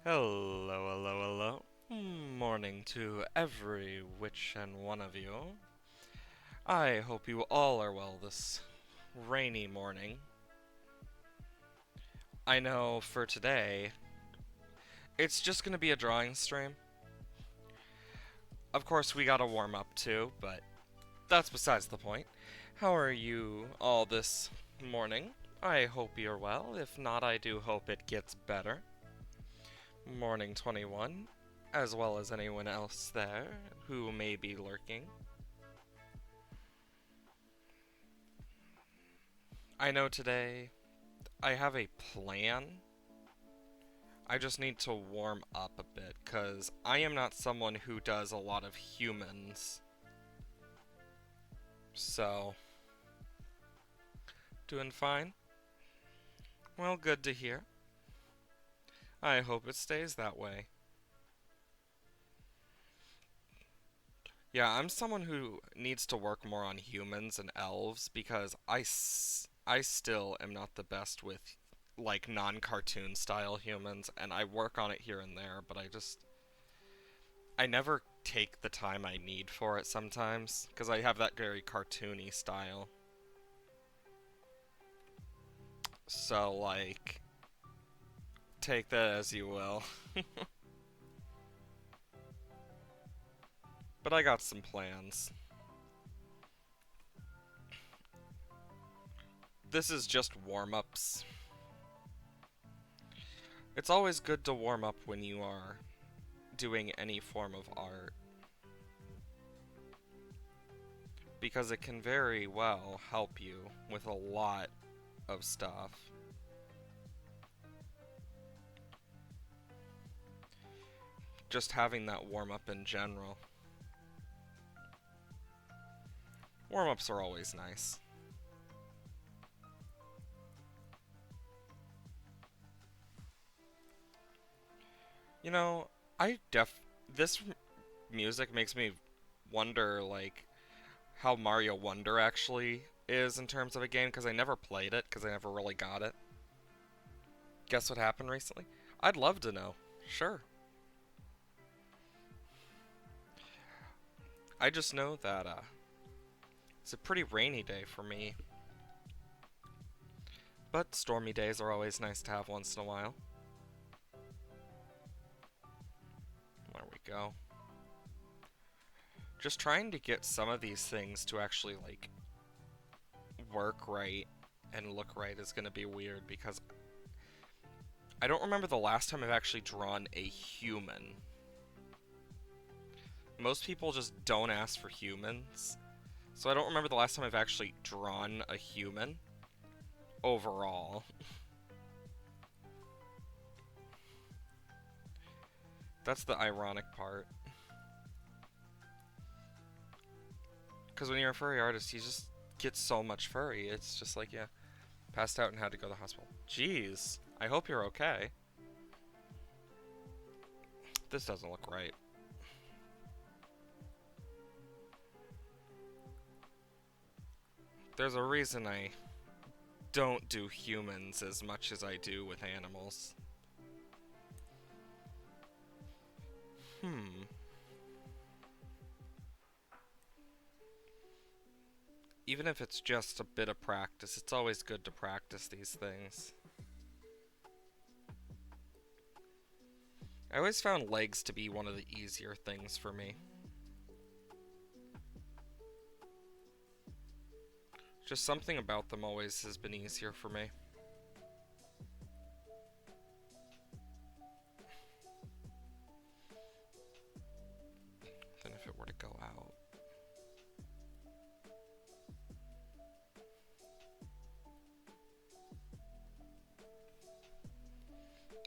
Hello, hello, hello. Morning to every which and one of you. I hope you all are well this rainy morning. I know for today, it's just gonna be a drawing stream. Of course, we gotta warm up too, but that's besides the point. How are you all this morning? I hope you're well. If not, I do hope it gets better. Morning 21, as well as anyone else there who may be lurking. I know today I have a plan. I just need to warm up a bit, because I am not someone who does a lot of humans. So, doing fine? Well, good to hear. I hope it stays that way. Yeah, I'm someone who needs to work more on humans and elves, because I still am not the best with, like, non-cartoon style humans, and I work on it here and there, but I never take the time I need for it sometimes, because I have that very cartoony style. So, like, take that as you will. But I got some plans. This is just warm-ups. It's always good to warm up when you are doing any form of art, because it can very well help you with a lot of stuff. Just having that warm up in general. Warm-ups are always nice. You know, I def this music makes me wonder like how Mario Wonder actually is in terms of a game because I never played it because I never really got it. Guess what happened recently? I'd love to know. Sure. I just know that it's a pretty rainy day for me, but stormy days are always nice to have once in a while. There we go. Just trying to get some of these things to actually like work right and look right is going to be weird because I don't remember the last time I've actually drawn a human. Most people just don't ask for humans. So I don't remember the last time I've actually drawn a human overall. That's the ironic part. Because when you're a furry artist, you just get so much furry. It's just like, yeah, passed out and had to go to the hospital. Jeez, I hope you're okay. This doesn't look right. There's a reason I don't do humans as much as I do with animals. Hmm. Even if it's just a bit of practice, it's always good to practice these things. I always found legs to be one of the easier things for me. Just something about them always has been easier for me. Than if it were to go out.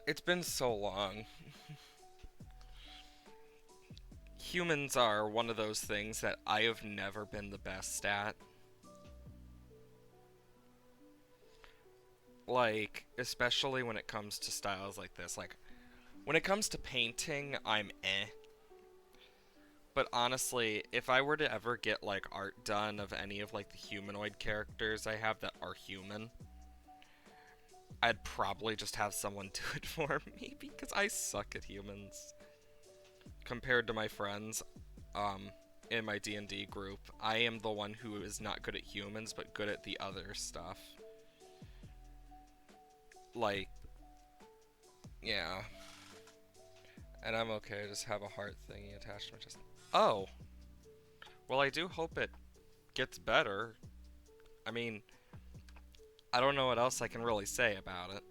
It's been so long. Humans are one of those things that I have never been the best at. Like, especially when it comes to styles like this. Like, when it comes to painting, I'm eh. But honestly, if I were to ever get, like, art done of any of, like, the humanoid characters I have that are human, I'd probably just have someone do it for me because I suck at humans. Compared to my friends, in my D&D group, I am the one who is not good at humans, but good at the other stuff. Like, yeah. And I'm okay, I just have a heart thingy attached to my chest. Oh! Well, I do hope it gets better. I mean, I don't know what else I can really say about it.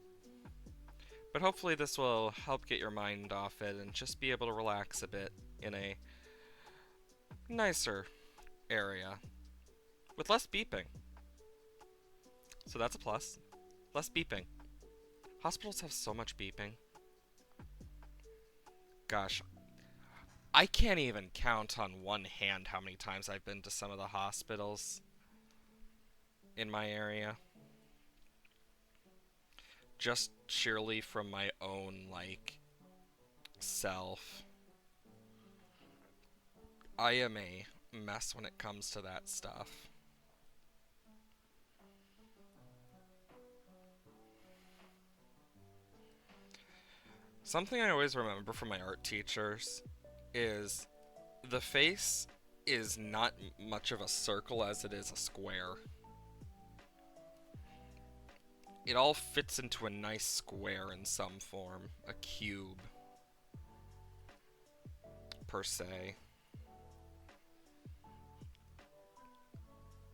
But hopefully this will help get your mind off it and just be able to relax a bit in a nicer area. With less beeping. So that's a plus. Less beeping. Hospitals have so much beeping. Gosh, I can't even count on one hand how many times I've been to some of the hospitals in my area. Just sheerly from my own, like, self. I am a mess when it comes to that stuff. Something I always remember from my art teachers is the face is not much of a circle as it is a square. It all fits into a nice square in some form, a cube, per se.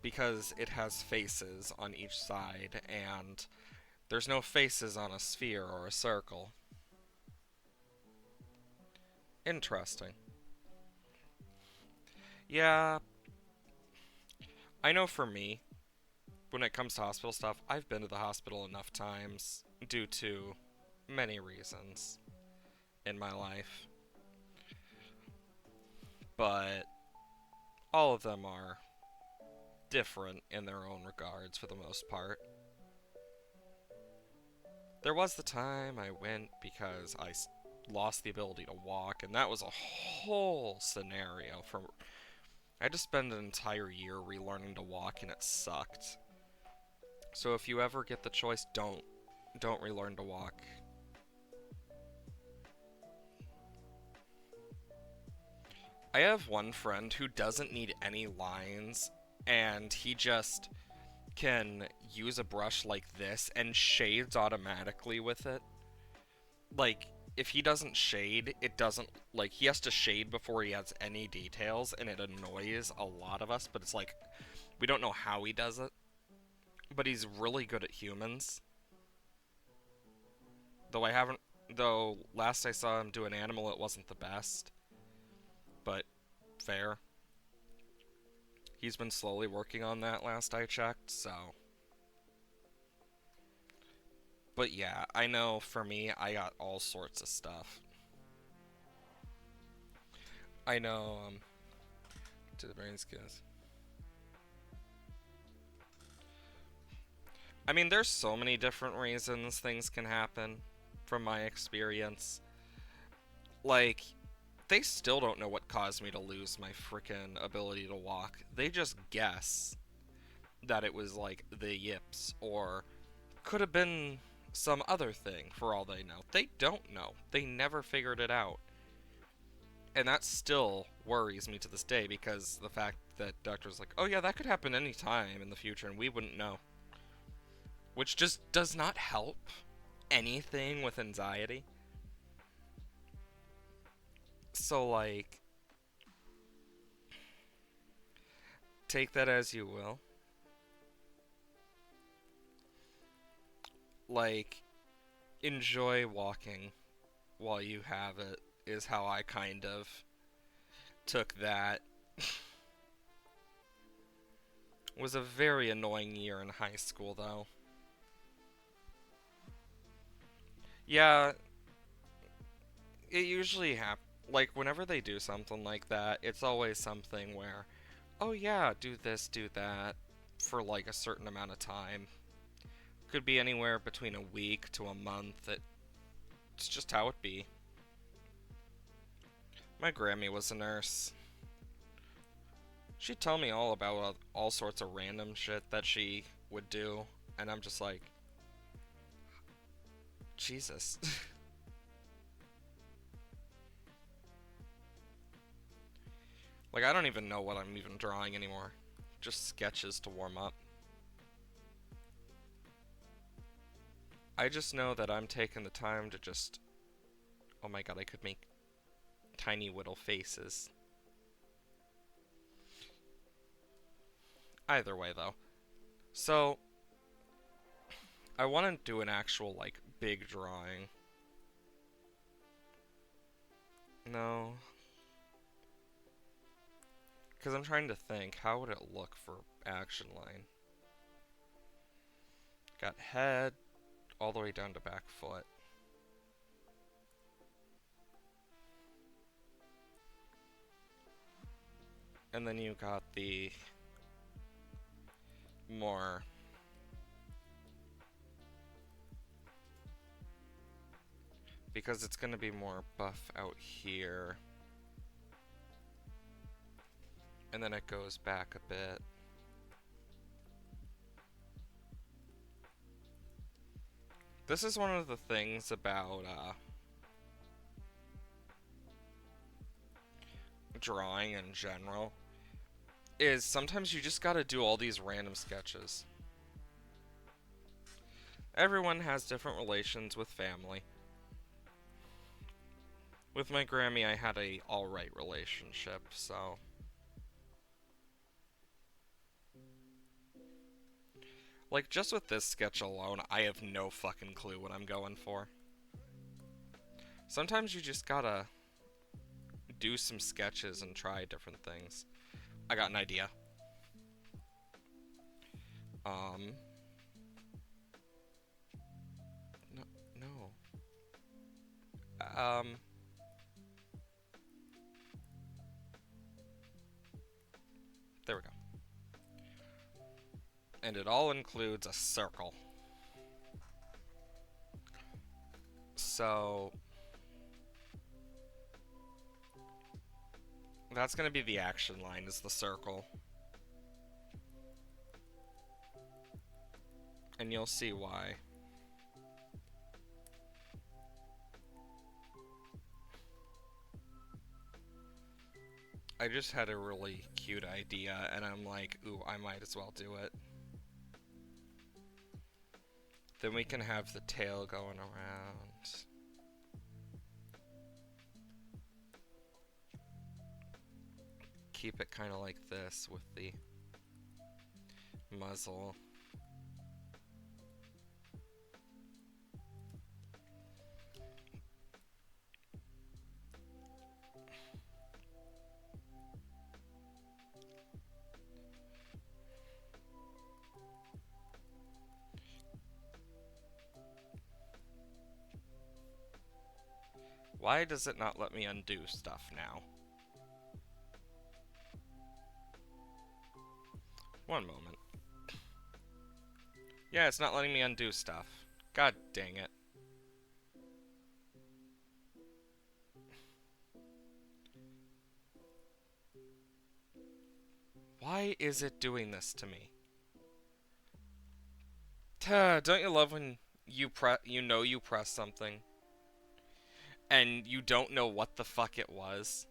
Because it has faces on each side, and there's no faces on a sphere or a circle. Interesting. Yeah, I know for me, when it comes to hospital stuff, I've been to the hospital enough times due to many reasons in my life. But all of them are different in their own regards for the most part. There was the time I went because lost the ability to walk, and that was a whole scenario. I had to spend an entire year relearning to walk, and it sucked. So if you ever get the choice, don't relearn to walk. I have one friend who doesn't need any lines, and he just can use a brush like this and shades automatically with it. Like, if he doesn't shade, it doesn't, like, he has to shade before he has any details, and it annoys a lot of us, but it's like, we don't know how he does it. But he's really good at humans. Though last I saw him do an animal, it wasn't the best. But, fair. He's been slowly working on that last I checked, so. But yeah, I know for me, I got all sorts of stuff. I know, to the brain skills. I mean, there's so many different reasons things can happen, from my experience. Like, they still don't know what caused me to lose my frickin' ability to walk. They just guess that it was, like, the yips, or could have been some other thing, for all they know. They don't know. They never figured it out. And that still worries me to this day, because the fact that doctors like, oh yeah, that could happen any time in the future, and we wouldn't know. Which just does not help anything with anxiety. So, like, take that as you will. Like, enjoy walking while you have it, is how I kind of took that. It was a very annoying year in high school, though. Yeah, it usually happens. Like, whenever they do something like that, it's always something where, oh yeah, do this, do that, for like a certain amount of time. Could be anywhere between a week to a month. It's just how it be. My Grammy was a nurse. She'd tell me all about all sorts of random shit that she would do, and I'm just like, Jesus. Like, I don't even know what I'm even drawing anymore. Just sketches to warm up. I just know that I'm taking the time to just... Oh my god, I could make tiny little faces. Either way, though. So, I want to do an actual, like, big drawing. No. Because I'm trying to think, how would it look for action line? Got head, all the way down to back foot. And then you got the more... Because it's going to be more buff out here. And then it goes back a bit. This is one of the things about drawing in general, is sometimes you just gotta do all these random sketches. Everyone has different relations with family. With my Grammy, I had a alright relationship, so... Like, just with this sketch alone, I have no fucking clue what I'm going for. Sometimes you just gotta do some sketches and try different things. I got an idea. No, no. There we go. And it all includes a circle. So that's going to be the action line, is the circle. And you'll see why. I just had a really cute idea, and I'm like, ooh, I might as well do it. Then we can have the tail going around. Keep it kind of like this with the muzzle. Why does it not let me undo stuff now? One moment. Yeah, it's not letting me undo stuff. God dang it. Why is it doing this to me? Don't you love when you know you press something and you don't know what the fuck it was?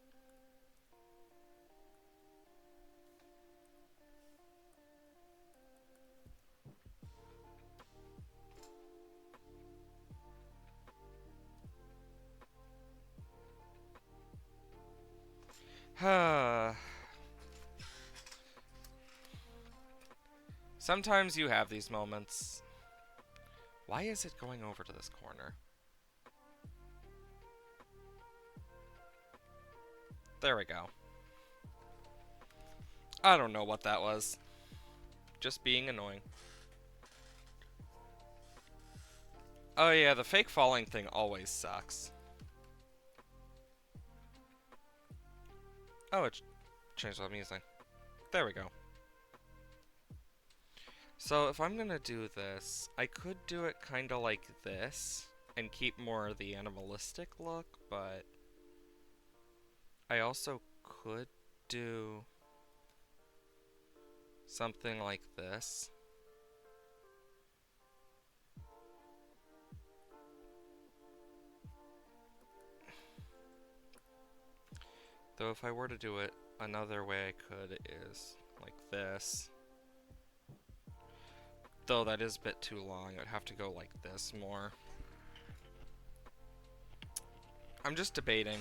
Sometimes you have these moments. Why is it going over to this corner? There we go. I don't know what that was. Just being annoying. Oh yeah, the fake falling thing always sucks. Oh, it changed what I'm using. There we go. So if I'm gonna do this, I could do it kinda like this and keep more of the animalistic look, but I also could do something like this. Though if I were to do it another way I could is like this. Though that is a bit too long, I'd have to go like this more. I'm just debating.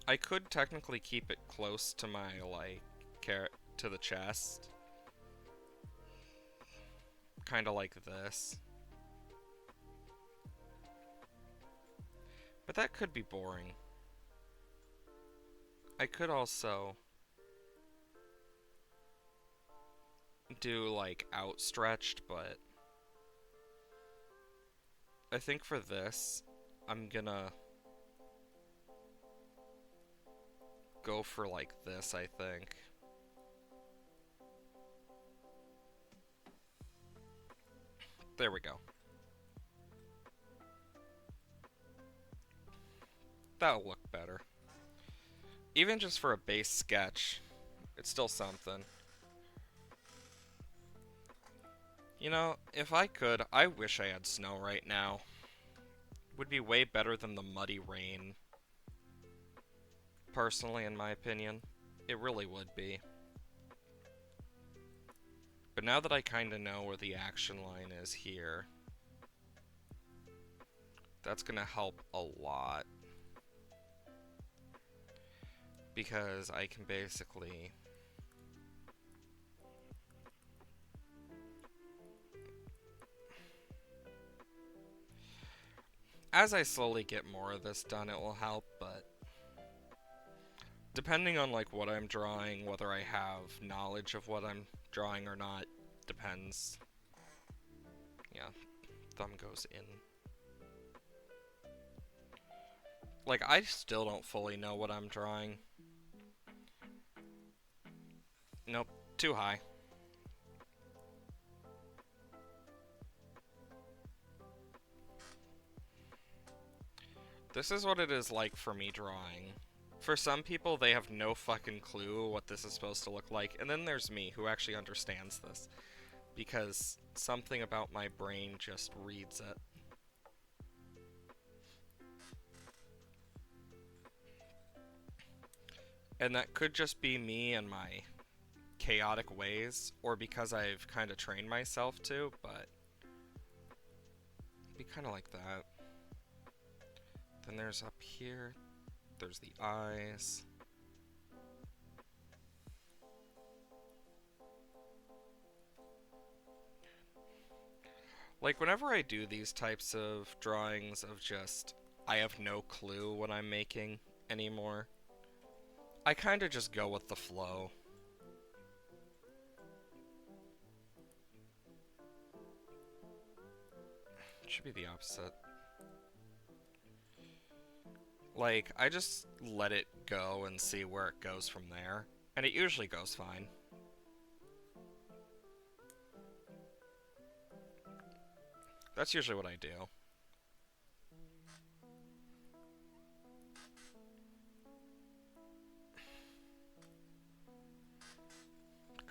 I could technically keep it close to my, like, to the chest. Kinda like this. But that could be boring. I could also do, like, outstretched, but I think for this, I'm gonna go for, like, this, I think. There we go. That'll look better. Even just for a base sketch, it's still something. You know, if I could, I wish I had snow right now. Would be way better than the muddy rain. Personally, in my opinion. It really would be. But now that I kinda know where the action line is here, that's gonna help a lot. Because I can basically... As I slowly get more of this done, it will help, but... Depending on, like, what I'm drawing, whether I have knowledge of what I'm drawing or not, depends. Yeah, thumb goes in. Like, I still don't fully know what I'm drawing. Nope, Too high. This is what it is like for me drawing. For some people, they have no fucking clue what this is supposed to look like, and then there's me, who actually understands this, because something about my brain just reads it. And that could just be me and my chaotic ways, or because I've kind of trained myself to, but it'd be kind of like that. Then there's up here, there's the eyes. Like, whenever I do these types of drawings of just, I have no clue what I'm making anymore, I kind of just go with the flow. It should be the opposite. Like, I just let it go and see where it goes from there, and it usually goes fine. That's usually what I do.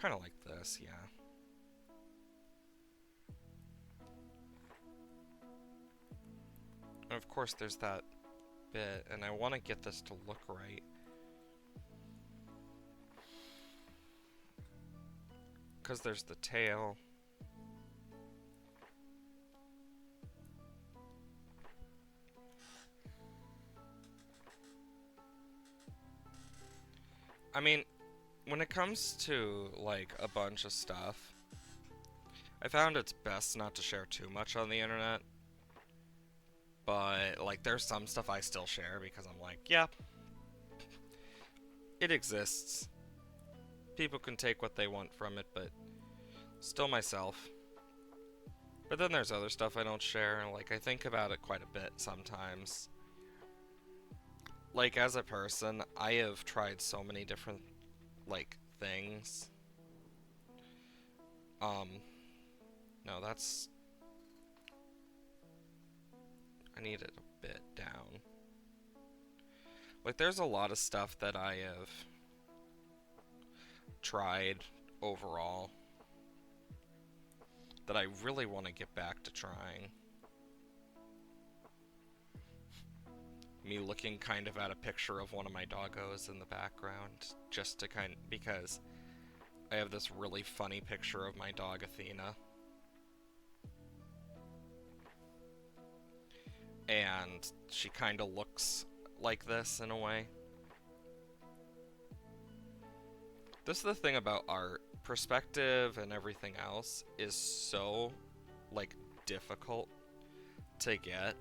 Kind of like this, yeah. And of course there's that bit, and I want to get this to look right. Because there's the tail. I mean, when it comes to, like, a bunch of stuff, I found it's best not to share too much on the internet. But, like, there's some stuff I still share because I'm like, yeah, it exists. People can take what they want from it, but still myself. But then there's other stuff I don't share, like, I think about it quite a bit sometimes. Like, as a person, I have tried so many different, like, things. No, that's... I need it a bit down. Like, there's a lot of stuff that I have tried overall that I really want to get back to trying. Me looking kind of at a picture of one of my doggos in the background, just to because I have this really funny picture of my dog Athena. And she kind of looks like this in a way. This is the thing about art. Perspective and everything else is so, like, difficult to get.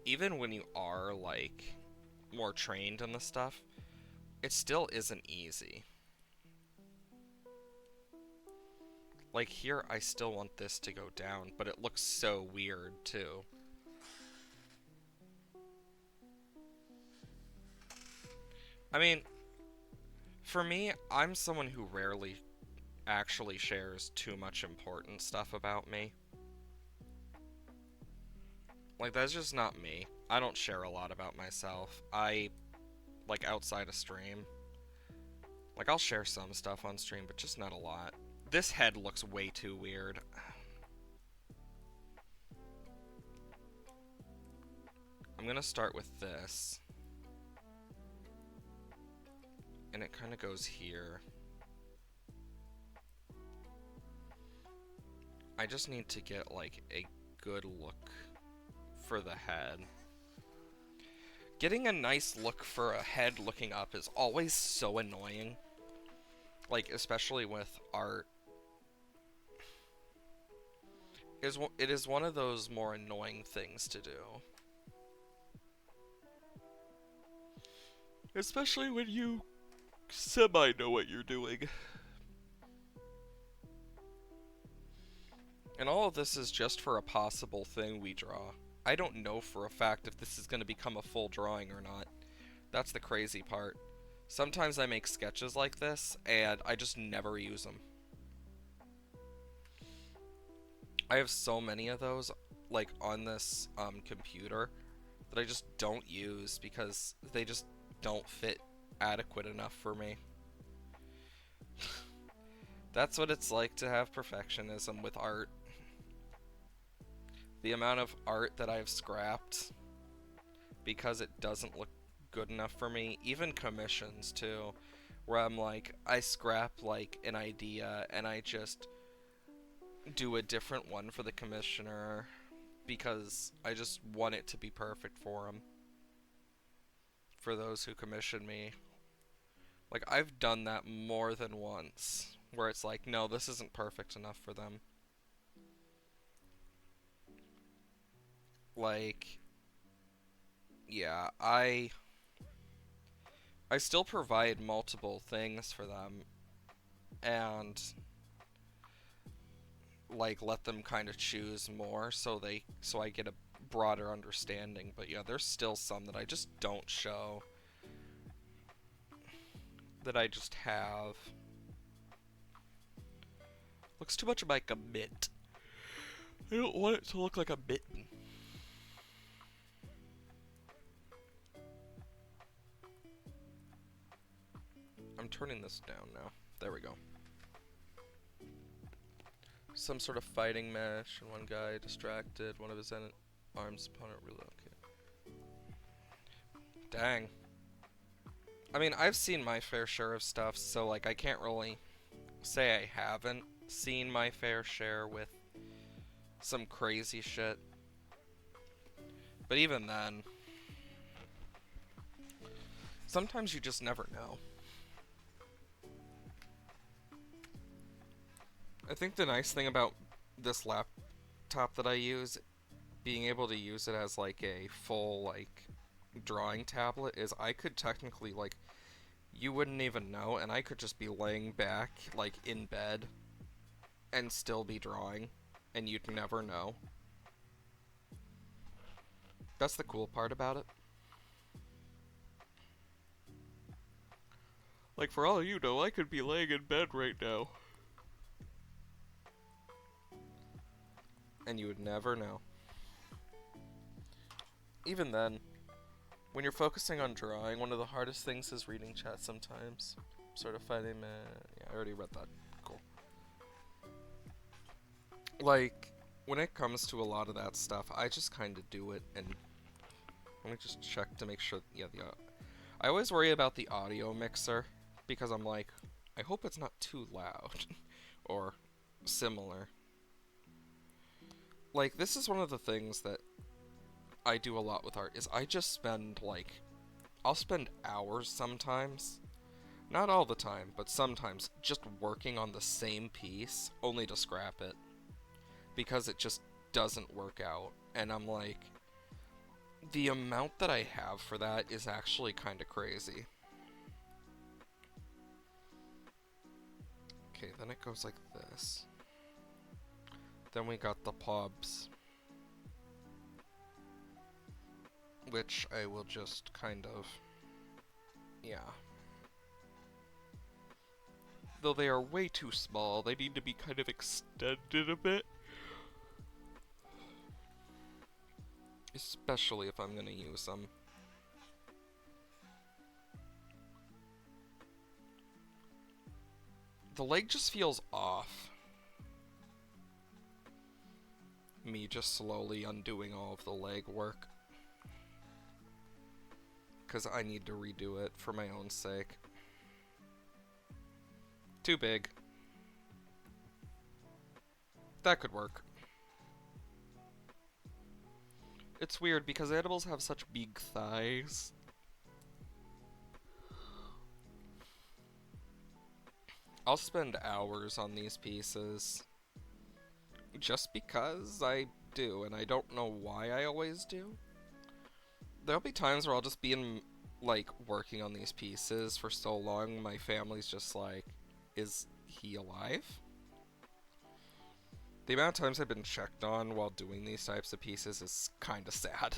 Even when you are, like, more trained in the stuff, it still isn't easy. Like, here, I still want this to go down, but it looks so weird, too. I mean, for me, I'm someone who rarely actually shares too much important stuff about me. Like, that's just not me. I don't share a lot about myself. Like, outside of stream. Like, I'll share some stuff on stream, but just not a lot. This head looks way too weird. I'm gonna start with this. And it kind of goes here. I just need to get, like, a good look for the head. Getting a nice look for a head looking up is always so annoying. Like, especially with art. It is one of those more annoying things to do. Especially when you semi-know what you're doing. And all of this is just for a possible thing we draw. I don't know for a fact if this is going to become a full drawing or not. That's the crazy part. Sometimes I make sketches like this, and I just never use them. I have so many of those, like, on this computer that I just don't use because they just don't fit adequate enough for me. That's what it's like to have perfectionism with art. The amount of art that I've scrapped because it doesn't look good enough for me, even commissions too, where I'm like, I scrap like an idea and I just do a different one for the commissioner because I just want it to be perfect for them, for those who commission me. Like, I've done that more than once, where it's like, no, this isn't perfect enough for them. Like, yeah, I still provide multiple things for them and like let them kind of choose more so I get a broader understanding. But yeah, there's still some that I just don't show, that I just have. Looks too much like a mitt. I don't want it to look like a mitten. I'm turning this down now. There we go. Some sort of fighting match, and one guy distracted, one of his arms opponent relocated. Dang. I mean, I've seen my fair share of stuff, so like I can't really say I haven't seen my fair share with some crazy shit. But even then, sometimes you just never know. I think the nice thing about this laptop that I use, being able to use it as like a full like drawing tablet, is I could technically like, you wouldn't even know, and I could just be laying back like in bed and still be drawing, and you'd never know. That's the cool part about it. Like, for all you know, I could be laying in bed right now, and you would never know. Even then, when you're focusing on drawing, one of the hardest things is reading chat sometimes. Sort of fighting man. Yeah, I already read that. Cool. Like, when it comes to a lot of that stuff, I just kind of do it, and let me just check to make sure. Yeah, I always worry about the audio mixer because I'm like, I hope it's not too loud or similar. Like, this is one of the things that I do a lot with art, is I just spend like, I'll spend hours sometimes, not all the time, but sometimes, just working on the same piece only to scrap it because it just doesn't work out. And I'm like, the amount that I have for that is actually kind of crazy. Okay, then it goes like this. Then we got the pubs, which I will just kind of, yeah. Though they are way too small, they need to be kind of extended a bit. Especially if I'm gonna use them. The leg just feels off. Me just slowly undoing all of the leg work, because I need to redo it for my own sake. Too big. That could work. It's weird because animals have such big thighs. I'll spend hours on these pieces just because I do, and I don't know why I always do. There'll be times where I'll just be like, working on these pieces for so long, my family's just like, is he alive? The amount of times I've been checked on while doing these types of pieces is kind of sad.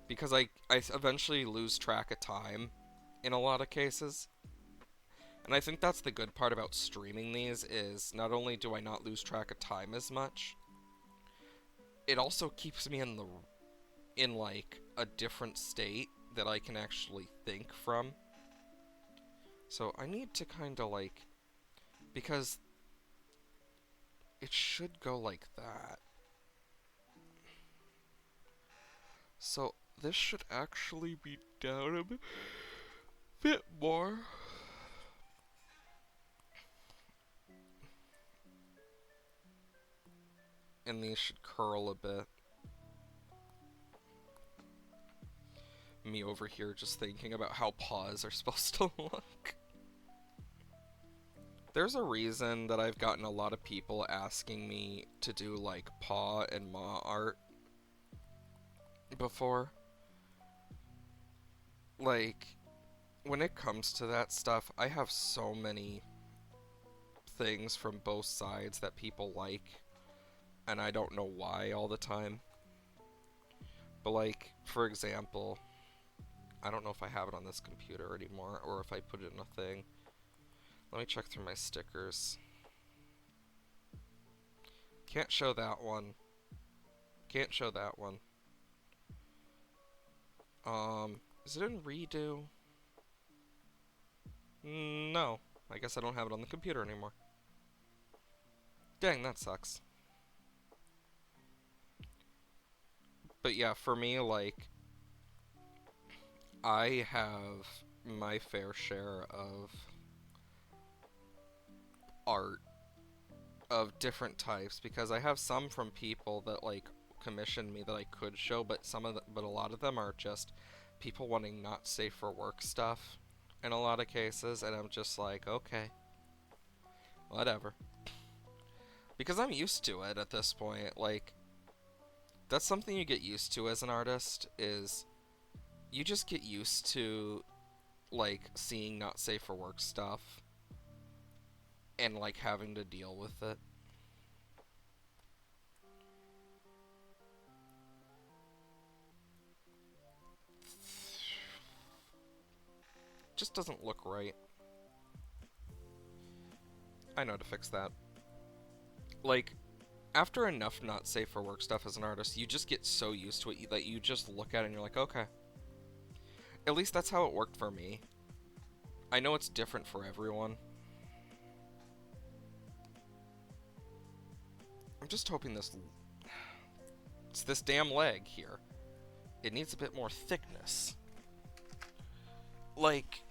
because I eventually lose track of time in a lot of cases. And I think that's the good part about streaming these is not only do I not lose track of time as much, it also keeps me in like a different state that I can actually think from. So I need to kind of like, because it should go like that. So this should actually be down a bit more. And these should curl a bit. Me over here just thinking about how paws are supposed to look. There's a reason that I've gotten a lot of people asking me to do like paw and maw art before. Like, when it comes to that stuff, I have so many things from both sides that people like, and I don't know why all the time. But like, for example, I don't know if I have it on this computer anymore, or if I put it in a thing. Let me check through my stickers. Can't show that one. Can't show that one. Is it in redo? No. I guess I don't have it on the computer anymore. Dang, that sucks. But yeah, for me, like, I have my fair share of art of different types because I have some from people that like commissioned me that I could show, but but a lot of them are just people wanting not safe for work stuff in a lot of cases, and I'm just like, okay, whatever. Because I'm used to it at this point. Like, that's something you get used to as an artist is you just get used to like seeing not safe for work stuff and like having to deal with it. Just doesn't look right. I know how to fix that. Like, after enough not safe for work stuff as an artist, you just get so used to it that you just look at it and you're like, okay. At least that's how it worked for me. I know it's different for everyone. I'm just hoping it's this damn leg here. It needs a bit more thickness. Like,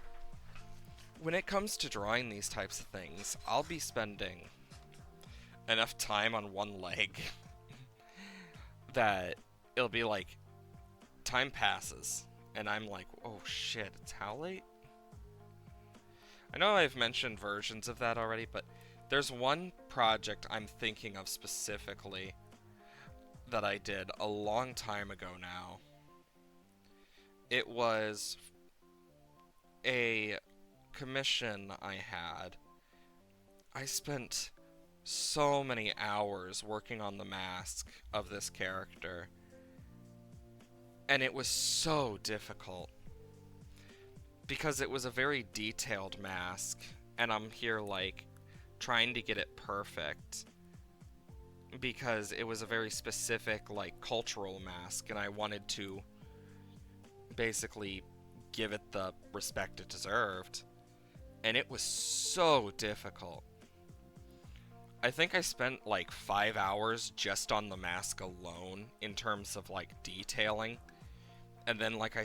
when it comes to drawing these types of things, I'll be spending enough time on one leg that it'll be like, time passes, and I'm like, oh shit, it's how late? I know I've mentioned versions of that already, but there's one project I'm thinking of specifically that I did a long time ago now. It was a commission I had. I spent so many hours working on the mask of this character, and it was so difficult because it was a very detailed mask, and I'm here like trying to get it perfect because it was a very specific like cultural mask, and I wanted to basically give it the respect it deserved, and it was so difficult. I think I spent like 5 hours just on the mask alone in terms of like detailing. And then like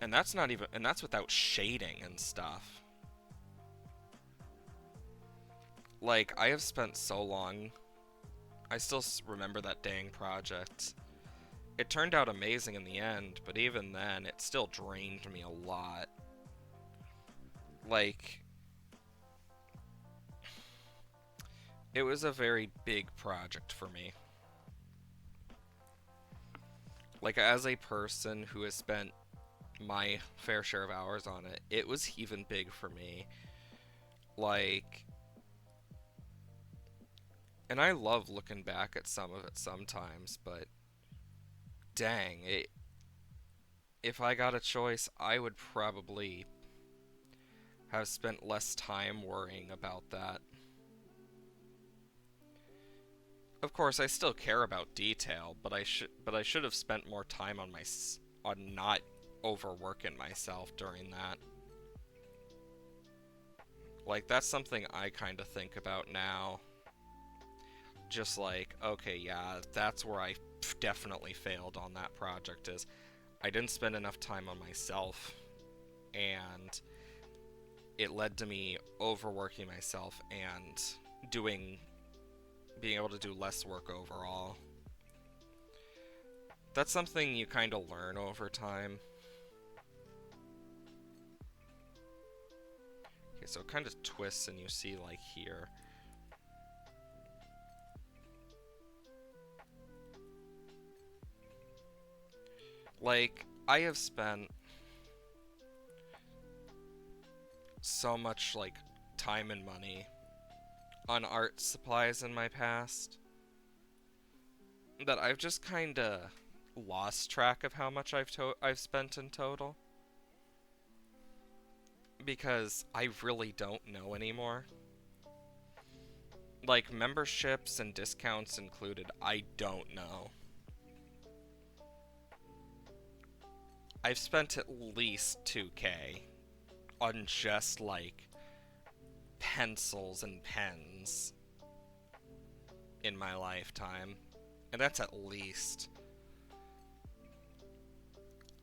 and that's not even, and that's without shading and stuff. Like, I have spent so long. I still remember that dang project. It turned out amazing in the end, but even then, it still drained me a lot. Like, it was a very big project for me. Like, as a person who has spent my fair share of hours on it, it was even big for me. Like, and I love looking back at some of it sometimes, but dang, If I got a choice, I would probably have spent less time worrying about that. Of course, I still care about detail, but I should have spent more time on on not overworking myself during that. Like that's something I kind of think about now. Just like, okay, yeah, that's where I definitely failed on that project is I didn't spend enough time on myself and it led to me overworking myself and doing being able to do less work overall. That's something you kind of learn over time. Okay, so it kind of twists and you see like here. Like, I have spent so much like time and money on art supplies in my past that I've just kind of lost track of how much I've spent in total because I really don't know anymore. Like memberships and discounts included, I don't know. I've spent at least 2K on just like pencils and pens in my lifetime. And that's at least.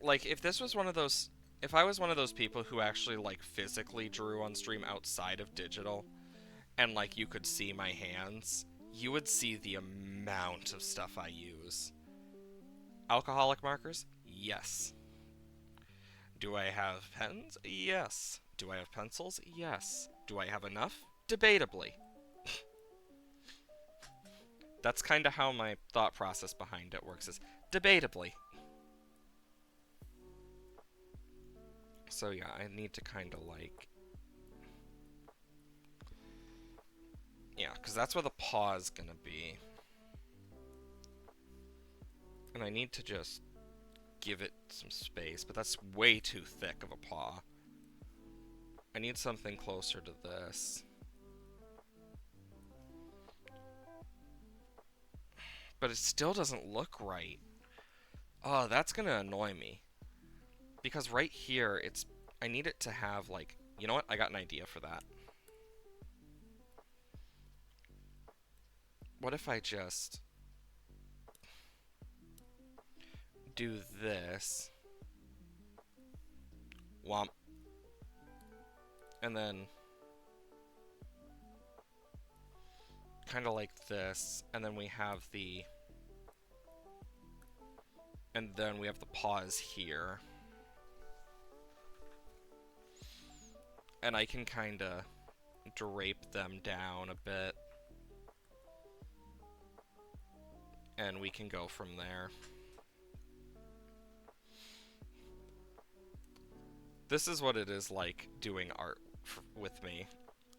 Like if this was one of those if I was one of those people who actually like physically drew on stream outside of digital and like you could see my hands, you would see the amount of stuff I use. Alcoholic markers? Yes. Do I have pens? Yes. Do I have pencils? Yes. Do I have enough? Debatably. That's kind of how my thought process behind it works is debatably. So yeah, I need to kind of like yeah, because that's where the paw is gonna be. And I need to just give it some space, but that's way too thick of a paw. I need something closer to this. But it still doesn't look right. Oh, that's gonna annoy me. Because right here, I need it to have, like... You know what? I got an idea for that. What if I just... do this... Womp. And then... kind of like this. And then we have the... and then we have the paws here. And I can kind of drape them down a bit. And we can go from there. This is what it is like doing art with me.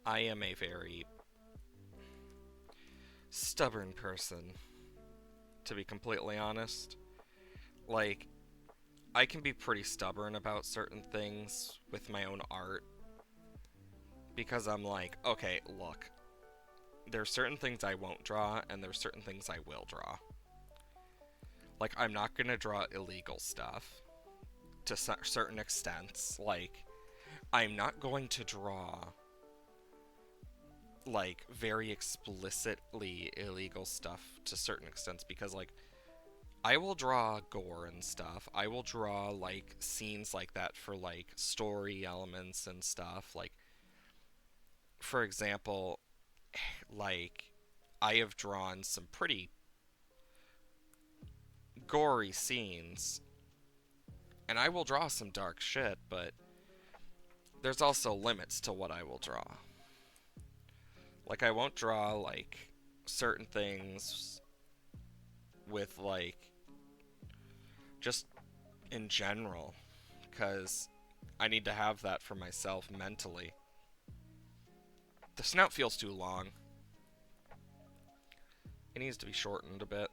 I am a very stubborn person, to be completely honest. Like, I can be pretty stubborn about certain things with my own art. Because I'm like, okay, look. There's certain things I won't draw, and there's certain things I will draw. Like, I'm not gonna draw illegal stuff. To certain extents. Like, I'm not going to draw like very explicitly illegal stuff to certain extents because like I will draw gore and stuff. I will draw like scenes like that for like story elements and stuff. Like for example, like I have drawn some pretty gory scenes and I will draw some dark shit, but there's also limits to what I will draw. Like, I won't draw, like, certain things with, like, just in general, because I need to have that for myself mentally. The snout feels too long. It needs to be shortened a bit.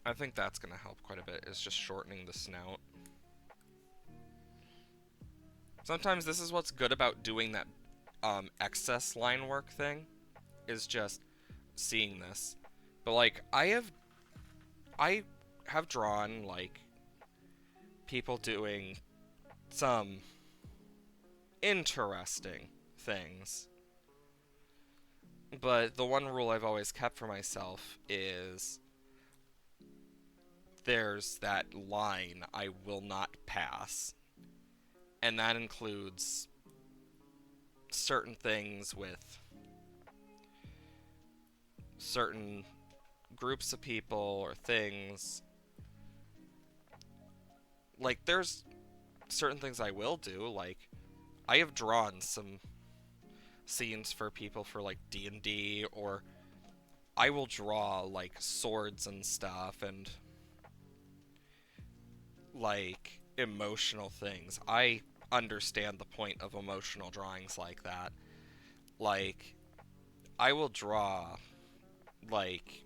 I think that's going to help quite a bit, is just shortening the snout. Sometimes this is what's good about doing that excess line work thing, is just seeing this. But like I have drawn like people doing some interesting things. But the one rule I've always kept for myself is there's that line I will not pass. And that includes certain things with certain groups of people or things. Like, there's certain things I will do. Like, I have drawn some scenes for people for, like, D&D, or I will draw, like, swords and stuff, and, like, emotional things. I understand the point of emotional drawings like that. Like, I will draw, like,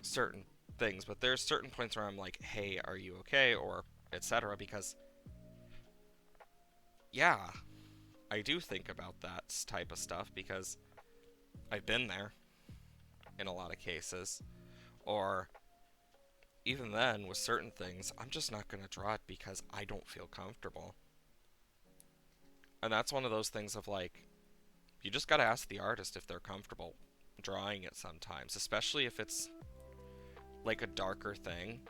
certain things, but there's certain points where I'm like, hey, are you okay? Or etc. Because, yeah, I do think about that type of stuff because I've been there in a lot of cases. Or even then, with certain things, I'm just not going to draw it because I don't feel comfortable. And that's one of those things of like, you just got to ask the artist if they're comfortable drawing it sometimes, especially if it's like a darker thing.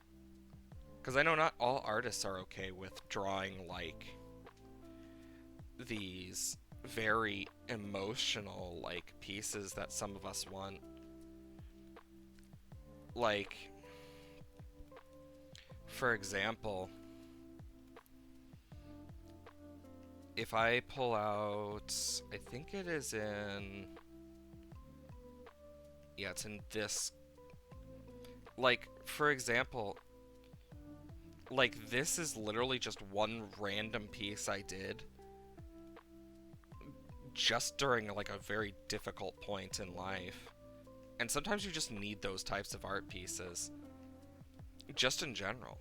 Because I know not all artists are okay with drawing like these very emotional like pieces that some of us want. Like, for example, if I pull out, I think it is in, yeah, it's in this, like, for example, like, this is literally just one random piece I did just during, like, a very difficult point in life. And sometimes you just need those types of art pieces, just in general.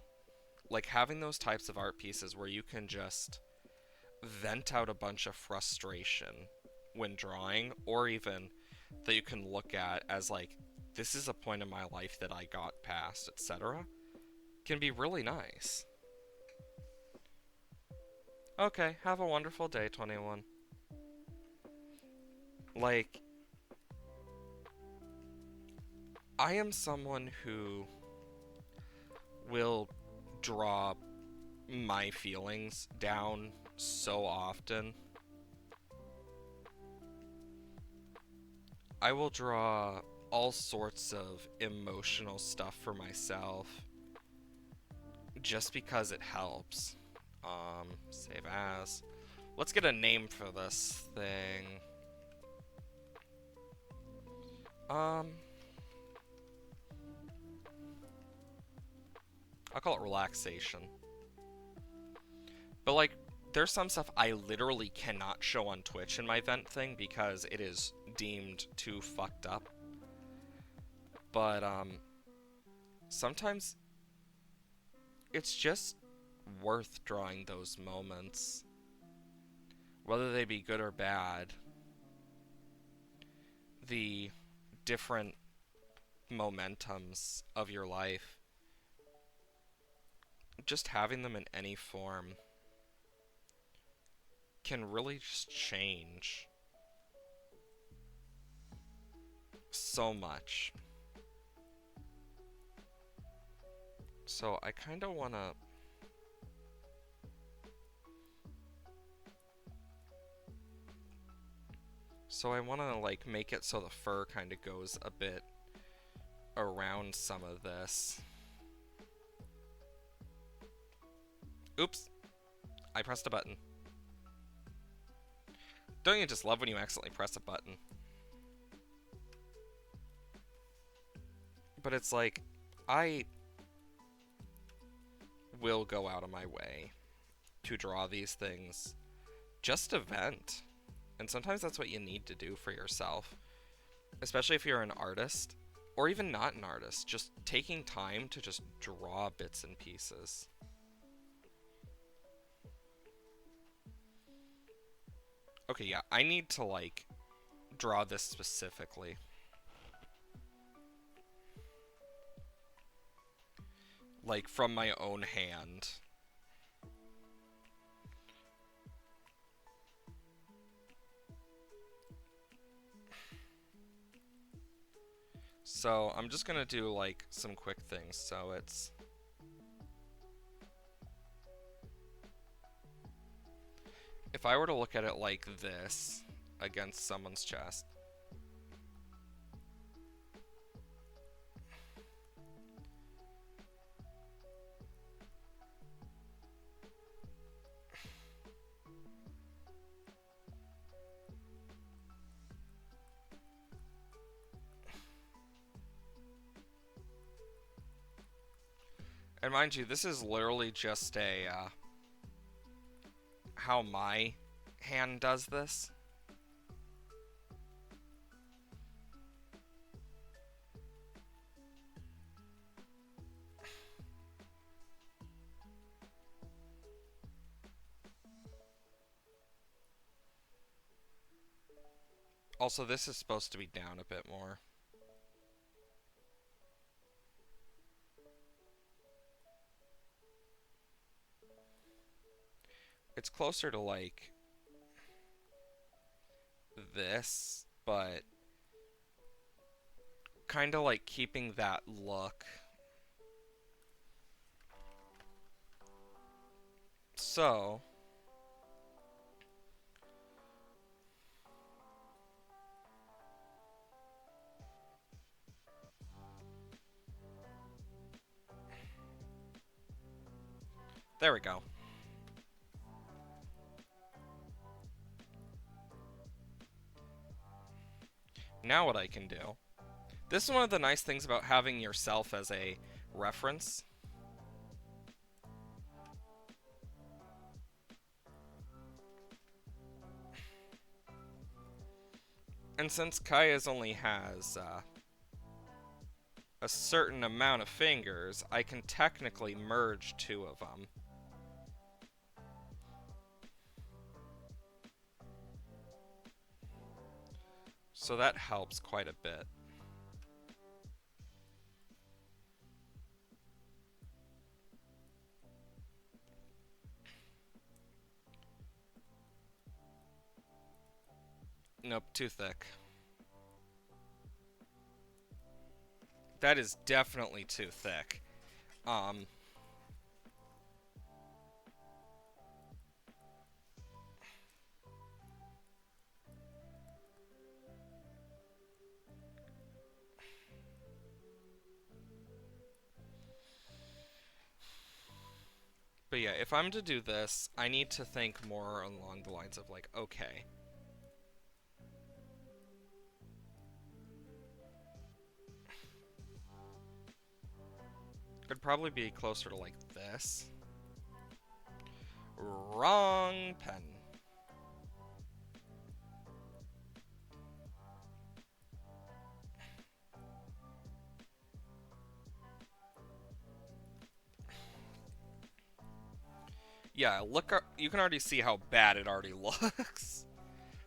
Like, having those types of art pieces where you can just vent out a bunch of frustration when drawing, or even that you can look at as, like, this is a point in my life that I got past, etc., can be really nice. Okay, have a wonderful day, 21. Like, I am someone who will draw my feelings down so often. I will draw all sorts of emotional stuff for myself just because it helps. Save as. Let's get a name for this thing. I'll call it relaxation. But, like, there's some stuff I literally cannot show on Twitch in my vent thing because it is deemed too fucked up. But, sometimes it's just worth drawing those moments. Whether they be good or bad. The different momentums of your life. Just having them in any form can really just change so much. So I kind of want to like make it so the fur kind of goes a bit around some of this. Oops. I pressed a button. Don't you just love when you accidentally press a button? But it's like, I will go out of my way to draw these things just to vent. And sometimes that's what you need to do for yourself. Especially if you're an artist. Or even not an artist, just taking time to just draw bits and pieces. Okay, yeah, I need to, like, draw this specifically. Like, from my own hand. So, I'm just gonna do, like, some quick things. So, it's... If I were to look at it like this, against someone's chest... And mind you, this is literally just a, how my hand does this. Also, this is supposed to be down a bit more. It's closer to, like, this, but kind of like keeping that look. So, there we go. Now what I can do. This is one of the nice things about having yourself as a reference. And since Kaya's only has a certain amount of fingers, I can technically merge two of them. So that helps quite a bit. Nope, too thick. That is definitely too thick. But yeah, if I'm to do this, I need to think more along the lines of, like, okay. It'd probably be closer to, like, this. Wrong pen. Yeah, look, you can already see how bad it already looks.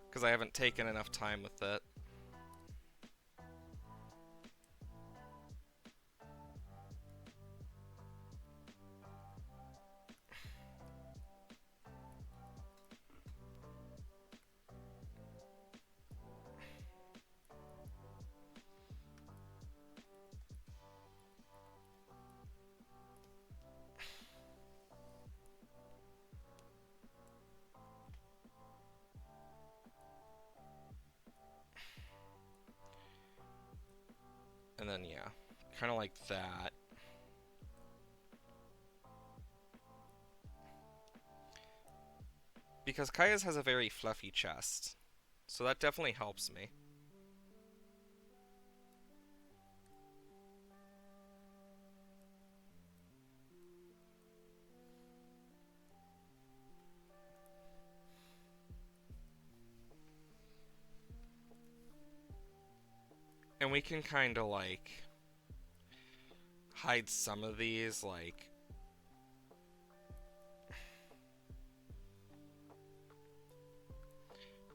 Because I haven't taken enough time with it. And then, yeah, kind of like that. Because Kaya's has a very fluffy chest. So that definitely helps me. And we can kind of like hide some of these, like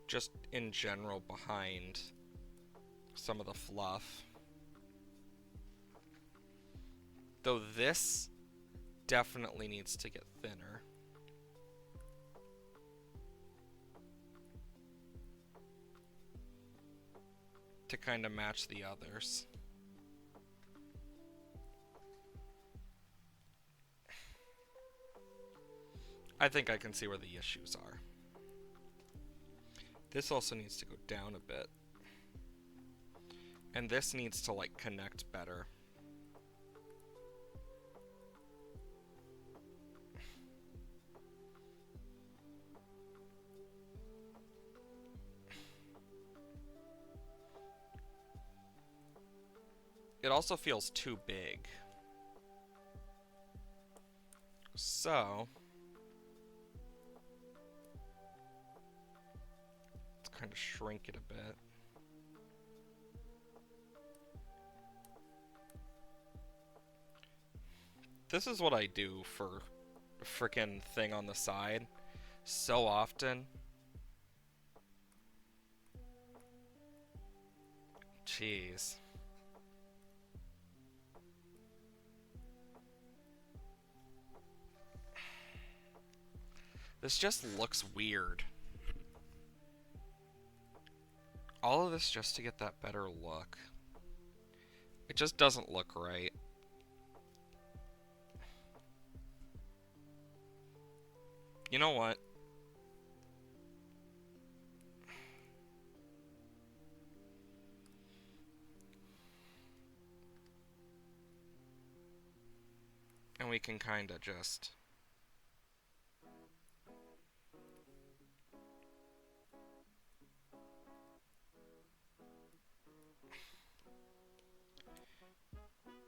just in general behind some of the fluff. Though this definitely needs to get thinner. To kind of match the others. I think I can see where the issues are. This also needs to go down a bit. And this needs to like connect better. It also feels too big. So, let's kind of shrink it a bit. This is what I do for a frickin' thing on the side so often. Jeez. This just looks weird. All of this just to get that better look. It just doesn't look right. You know what? And we can kind of just...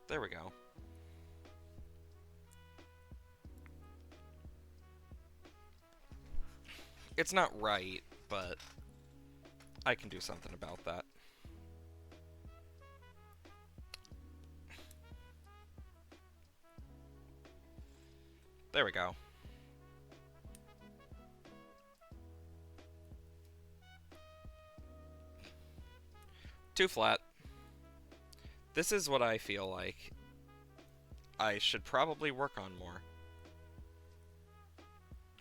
There we go. It's not right, but I can do something about that. There we go. Too flat. This is what I feel like I should probably work on more.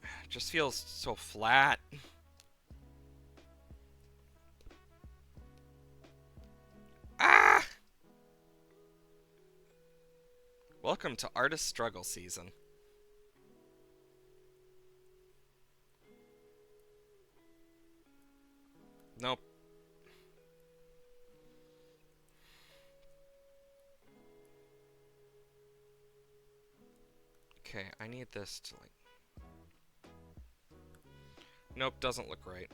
It just feels so flat. Ah! Welcome to Artist Struggle Season. Nope. Okay, I need this to like... Nope, doesn't look right.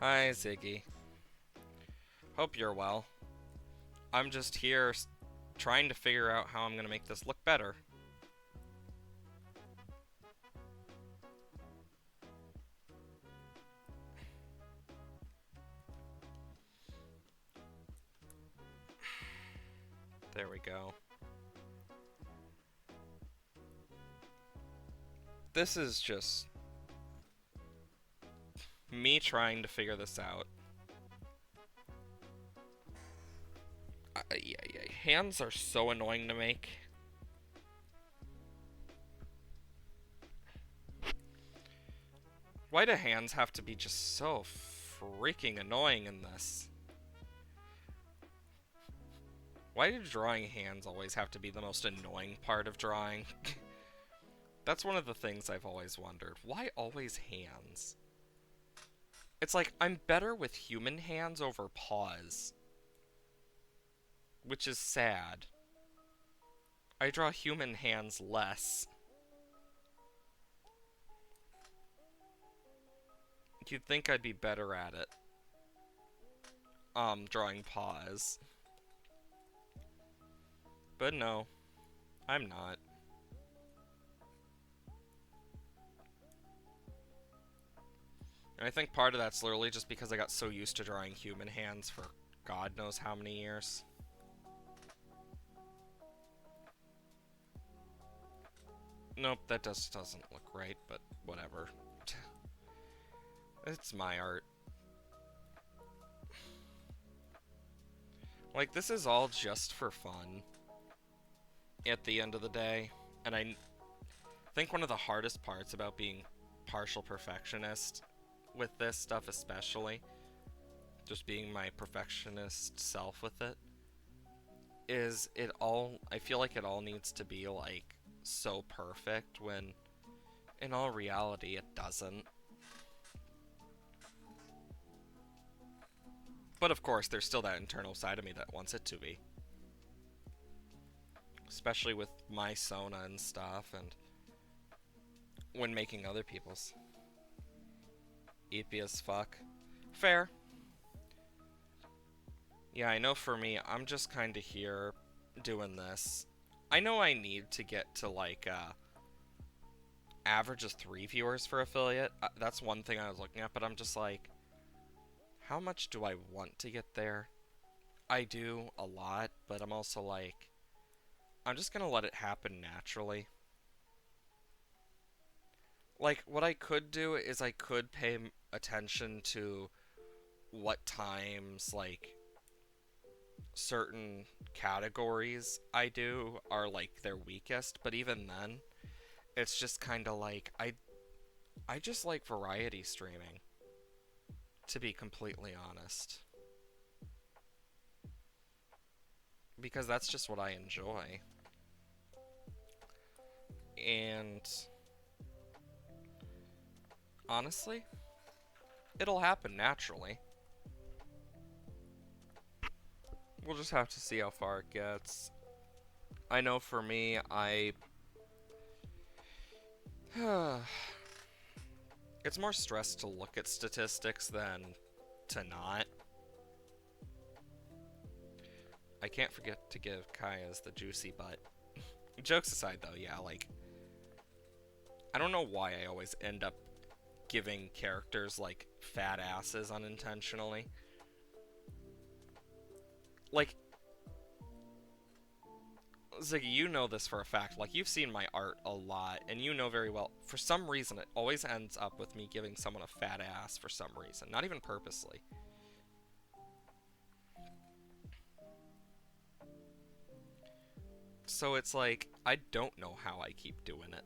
Hi, Ziggy. Hope you're well. I'm just here trying to figure out how I'm gonna make this look better. There we go. This is just me trying to figure this out. Hands are so annoying to make. Why do hands have to be just so freaking annoying in this? Why do drawing hands always have to be the most annoying part of drawing? That's one of the things I've always wondered. Why always hands? It's like, I'm better with human hands over paws. Which is sad. I draw human hands less. You'd think I'd be better at it. Drawing paws. But no, I'm not. And I think part of that's literally just because I got so used to drawing human hands for God knows how many years. Nope, that doesn't look right, but whatever. It's my art. Like, this is all just for fun at the end of the day. And I think one of the hardest parts about being partial perfectionist with this stuff especially, just being my perfectionist self with it, is I feel like it all needs to be like so perfect when in all reality it doesn't. But of course there's still that internal side of me that wants it to be. Especially with my Sona and stuff and when making other people's. Eepy as fuck. Fair. Yeah, I know for me, I'm just kinda here doing this. I know I need to get to like average of 3 viewers for affiliate. That's one thing I was looking at, but I'm just like, how much do I want to get there? I do a lot, but I'm also like, I'm just gonna let it happen naturally. Like, what I could do is I could pay attention to what times, like, certain categories I do are, like, their weakest, but even then, it's just kind of like, I just like variety streaming, to be completely honest. Because that's just what I enjoy. And honestly, it'll happen naturally. We'll just have to see how far it gets. I know for me, it's more stress to look at statistics than to not. I can't forget to give Kaya's the juicy butt. Jokes aside though, yeah, like, I don't know why I always end up giving characters like fat asses unintentionally. Like, Ziggy, you know this for a fact. Like, you've seen my art a lot, and you know very well, for some reason, it always ends up with me giving someone a fat ass for some reason. Not even purposely. So it's like, I don't know how I keep doing it.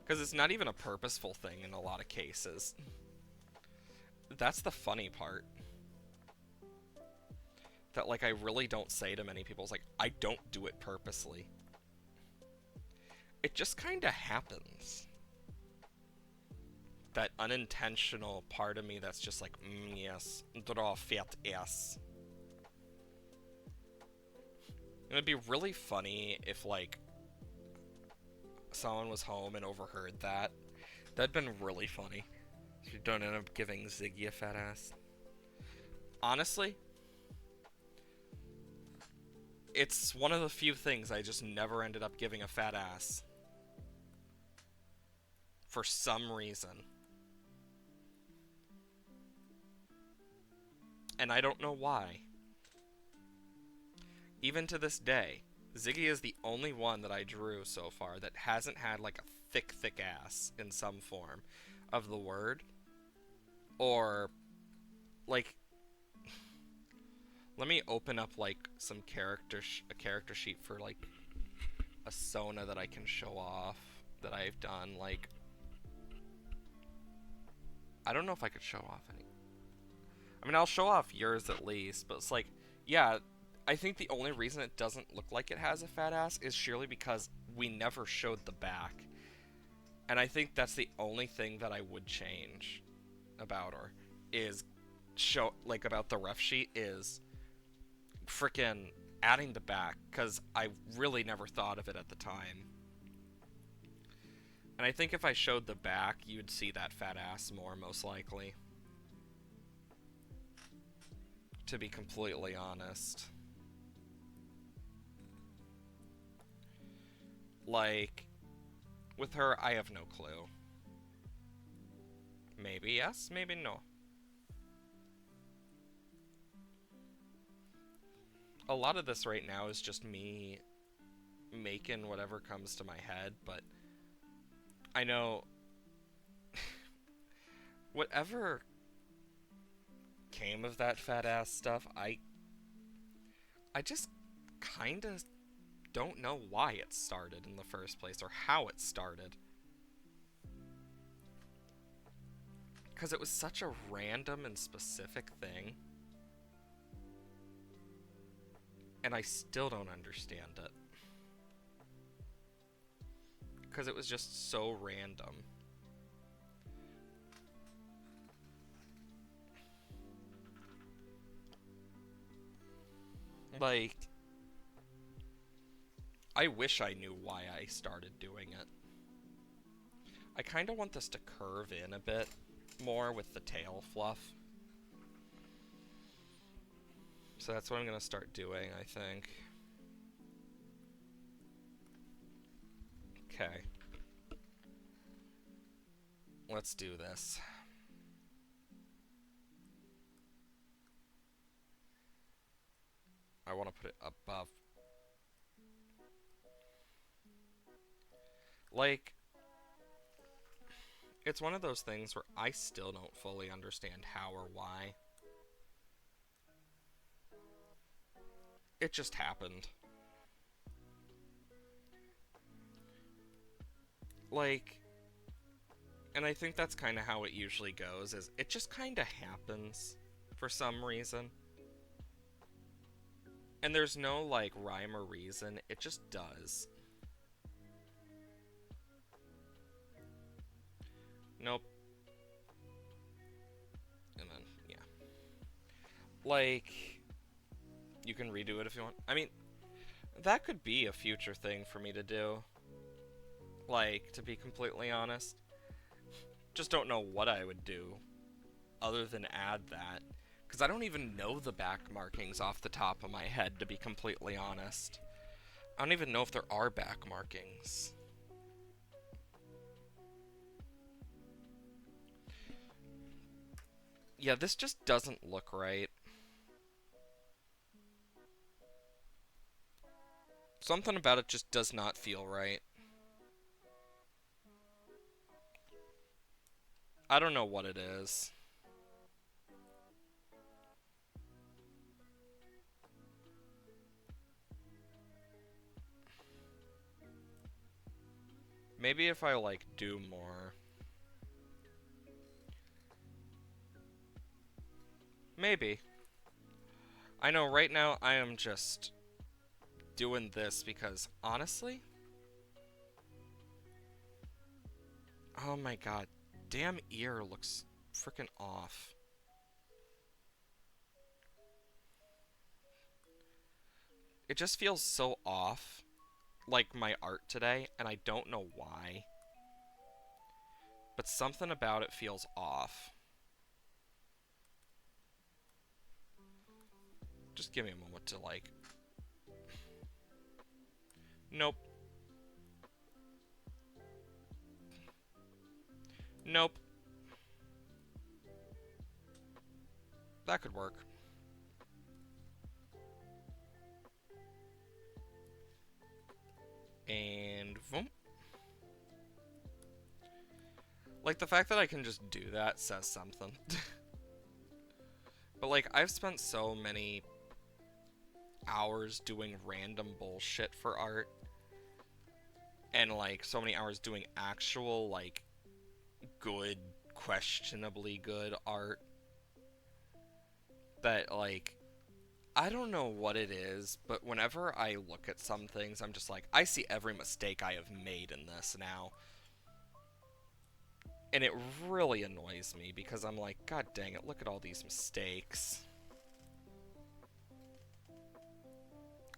Because it's not even a purposeful thing in a lot of cases. That's the funny part. That, like, I really don't say to many people. It's like, I don't do it purposely. It just kind of happens. That unintentional part of me that's just like, yes, draw fat ass. It'd be really funny if, like, someone was home and overheard that. That'd been really funny. If you don't end up giving Ziggy a fat ass. Honestly, it's one of the few things I just never ended up giving a fat ass. For some reason. And I don't know why. Even to this day, Ziggy is the only one that I drew so far that hasn't had like a thick, thick ass in some form of the word. Or, like, let me open up like some a character sheet for like a Sona that I can show off that I've done. Like, I don't know if I could show off any. I mean, I'll show off yours at least, but it's like, yeah, I think the only reason it doesn't look like it has a fat ass is surely because we never showed the back. And I think that's the only thing that I would change about her is like about the ref sheet is freaking adding the back, because I really never thought of it at the time. And I think if I showed the back, you'd see that fat ass more, most likely. To be completely honest. Like, with her, I have no clue. Maybe yes, maybe no. A lot of this right now is just me making whatever comes to my head, but I know whatever came of that fat ass stuff, I just kind of don't know why it started in the first place or how it started. Because it was such a random and specific thing. And I still don't understand it. Because it was just so random. Like, I wish I knew why I started doing it. I kind of want this to curve in a bit more with the tail fluff. So that's what I'm going to start doing, I think. Okay. Let's do this. I want to put it above. Like, it's one of those things where I still don't fully understand how or why. It just happened. Like, and I think that's kind of how it usually goes, is it just kind of happens for some reason. And there's no, like, rhyme or reason, it just does. Nope. And then, yeah. Like, you can redo it if you want. I mean, that could be a future thing for me to do. Like, to be completely honest. Just don't know what I would do other than add that. Because I don't even know the back markings off the top of my head, to be completely honest. I don't even know if there are back markings. Yeah, this just doesn't look right. Something about it just does not feel right. I don't know what it is. Maybe if I, like, do more. Maybe. I know right now I am just doing this because, honestly... Oh my god. Damn ear looks freaking off. It just feels so off, like my art today, and I don't know why. But something about it feels off. Just give me a moment to, like... Nope. Nope. That could work. And... Boom. Like, the fact that I can just do that says something. But, like, I've spent so many hours doing random bullshit for art. And, like, so many hours doing actual, like, good, questionably good art. That, like, I don't know what it is, but whenever I look at some things, I'm just like, I see every mistake I have made in this now. And it really annoys me because I'm like, god dang it, look at all these mistakes.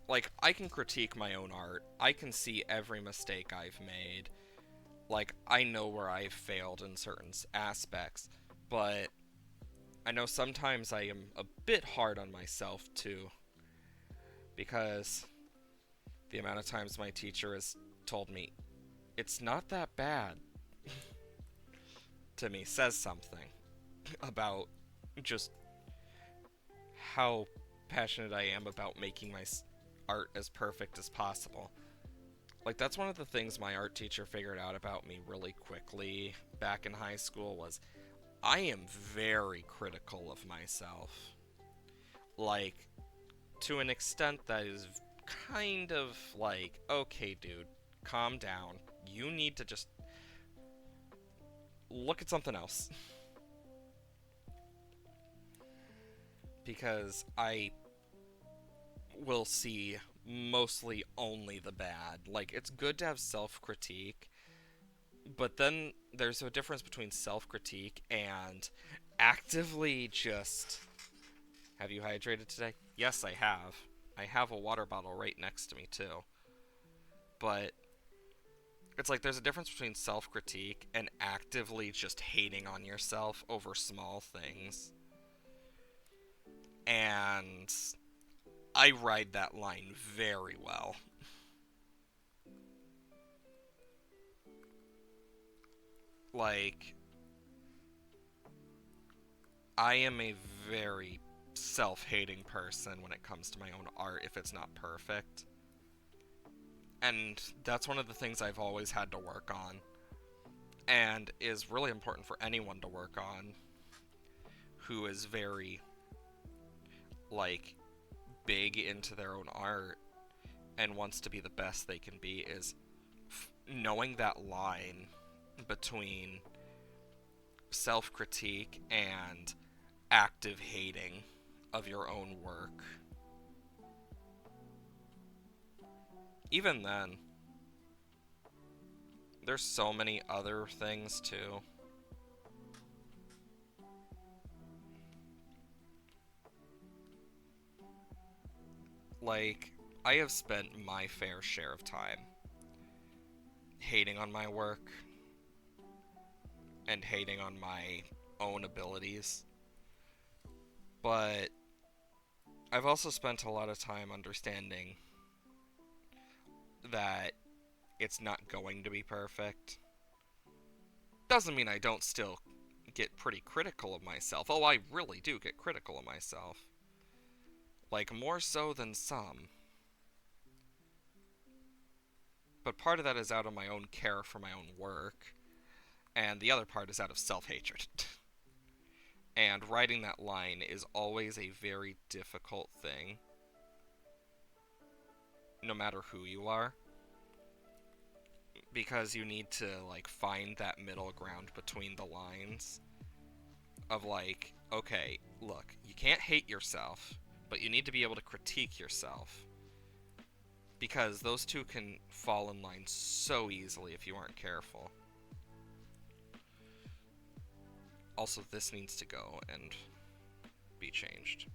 Like, I can critique my own art. I can see every mistake I've made. Like, I know where I've failed in certain aspects, but I know sometimes I am a bit hard on myself too, because the amount of times my teacher has told me, it's not that bad. to me says something about just how passionate I am about making my art as perfect as possible. Like, that's one of the things my art teacher figured out about me really quickly back in high school was I am very critical of myself. Like, to an extent that is kind of like, okay, dude, calm down. You need to just look at something else. Because I will see mostly only the bad. Like, it's good to have self critique, but then there's a difference between self critique and actively just. Have you hydrated today? Yes, I have. I have a water bottle right next to me, too. But it's like there's a difference between self critique and actively just hating on yourself over small things. And I ride that line very well. Like, I am a very self hating person when it comes to my own art if it's not perfect. And that's one of the things I've always had to work on, and is really important for anyone to work on who is very, like, big into their own art and wants to be the best they can be, is knowing that line between self critique and active hating of your own work. Even then, there's so many other things too. Like, I have spent my fair share of time hating on my work and hating on my own abilities. But I've also spent a lot of time understanding that it's not going to be perfect. Doesn't mean I don't still get pretty critical of myself. Oh, I really do get critical of myself. Like, more so than some. But part of that is out of my own care for my own work, and the other part is out of self-hatred. And writing that line is always a very difficult thing, no matter who you are, because you need to, like, find that middle ground between the lines of, like, okay, look, you can't hate yourself, but you need to be able to critique yourself, because those two can fall in line so easily if you aren't careful. Also, this needs to go and be changed.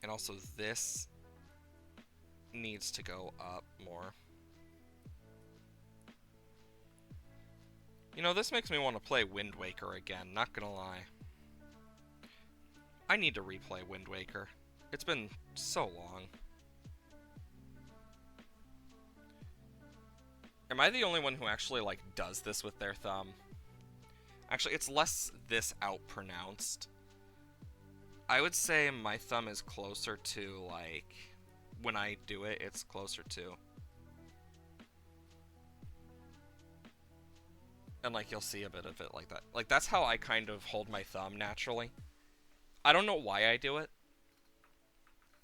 And also, this needs to go up more. You know, this makes me want to play Wind Waker again, not gonna lie. I need to replay Wind Waker. It's been so long. Am I the only one who actually, like, does this with their thumb? Actually, it's less this out pronounced. I would say my thumb is closer to, like, when I do it, it's closer to. And, like, you'll see a bit of it like that. Like, that's how I kind of hold my thumb naturally. I don't know why I do it.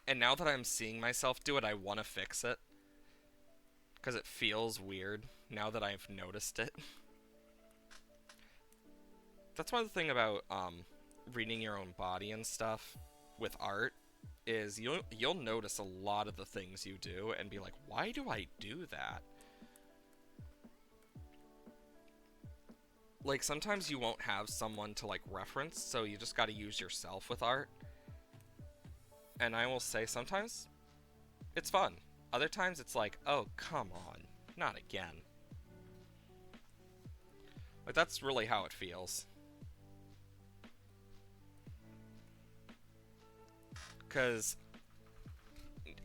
And now that I'm seeing myself do it, I want to fix it. Because it feels weird now that I've noticed it. That's one thing about reading your own body and stuff with art, is you'll notice a lot of the things you do and be like, why do I do that? Like, sometimes you won't have someone to, like, reference, so you just gotta use yourself with art. And I will say, sometimes it's fun. Other times it's like, oh, come on, not again. Like, that's really how it feels. Because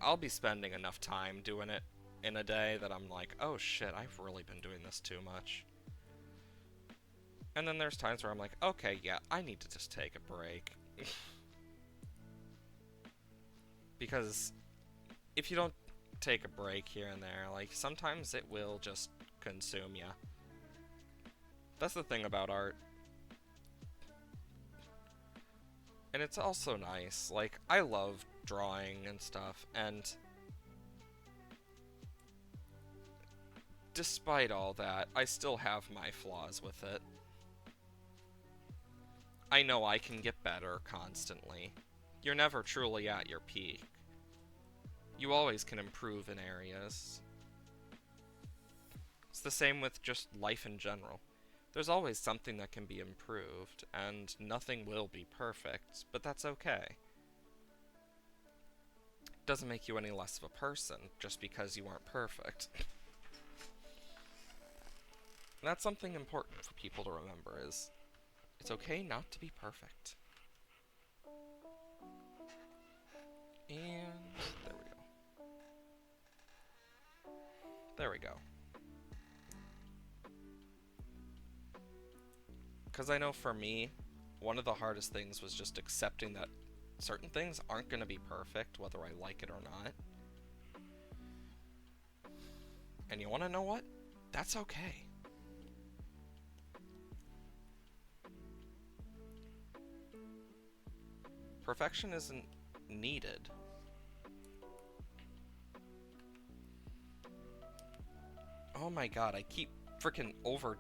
I'll be spending enough time doing it in a day that I'm like, oh shit, I've really been doing this too much. And then there's times where I'm like, okay, yeah, I need to just take a break. Because if you don't take a break here and there, like, sometimes it will just consume you. That's the thing about art. And it's also nice. Like, I love drawing and stuff, and despite all that, I still have my flaws with it. I know I can get better constantly. You're never truly at your peak. You always can improve in areas. It's the same with just life in general. There's always something that can be improved, and nothing will be perfect, but that's okay. It doesn't make you any less of a person just because you aren't perfect. And that's something important for people to remember is it's okay not to be perfect. And there we go. There we go. Because I know for me, one of the hardest things was just accepting that certain things aren't going to be perfect, whether I like it or not. And you want to know what? That's okay. Perfection isn't needed. Oh my god, I keep freaking over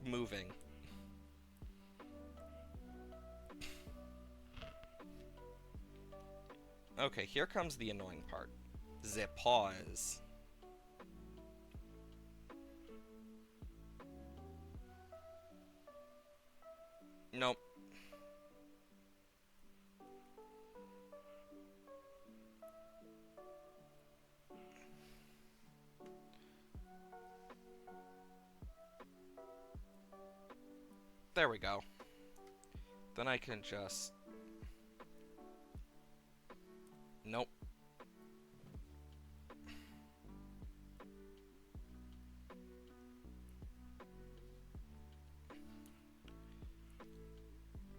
moving. Okay, here comes the annoying part. The pause. Nope. There we go. Then I can just... Nope.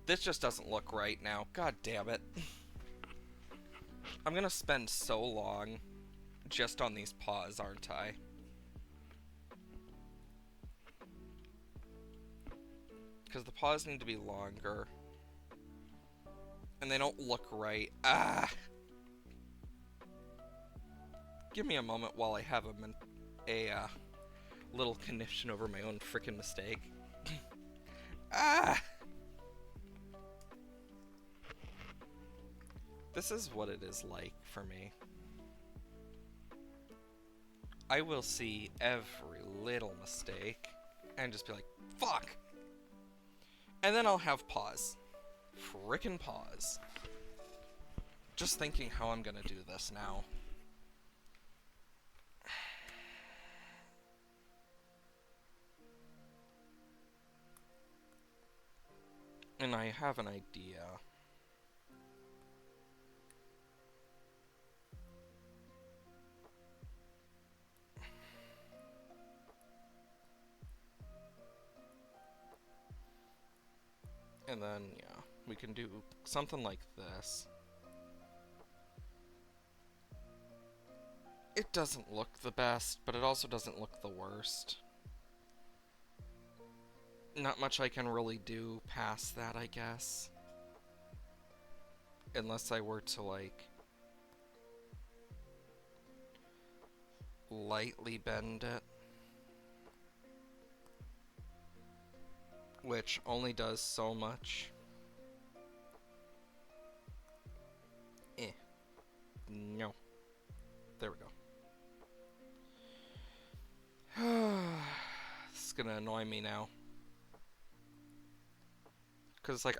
This just doesn't look right now. God damn it. I'm gonna spend so long just on these paws, aren't I? Because the paws need to be longer. And they don't look right. Ah! Give me a moment while I have a little conniption over my own frickin' mistake. Ah! This is what it is like for me. I will see every little mistake and just be like, fuck! And then I'll have pause. Frickin' pause. Just thinking how I'm gonna do this now. And I have an idea. And then, yeah, we can do something like this. It doesn't look the best, but it also doesn't look the worst. Not much I can really do past that, I guess. Unless I were to, like, lightly bend it. Which only does so much. No. There we go. This is gonna annoy me now. Because, like,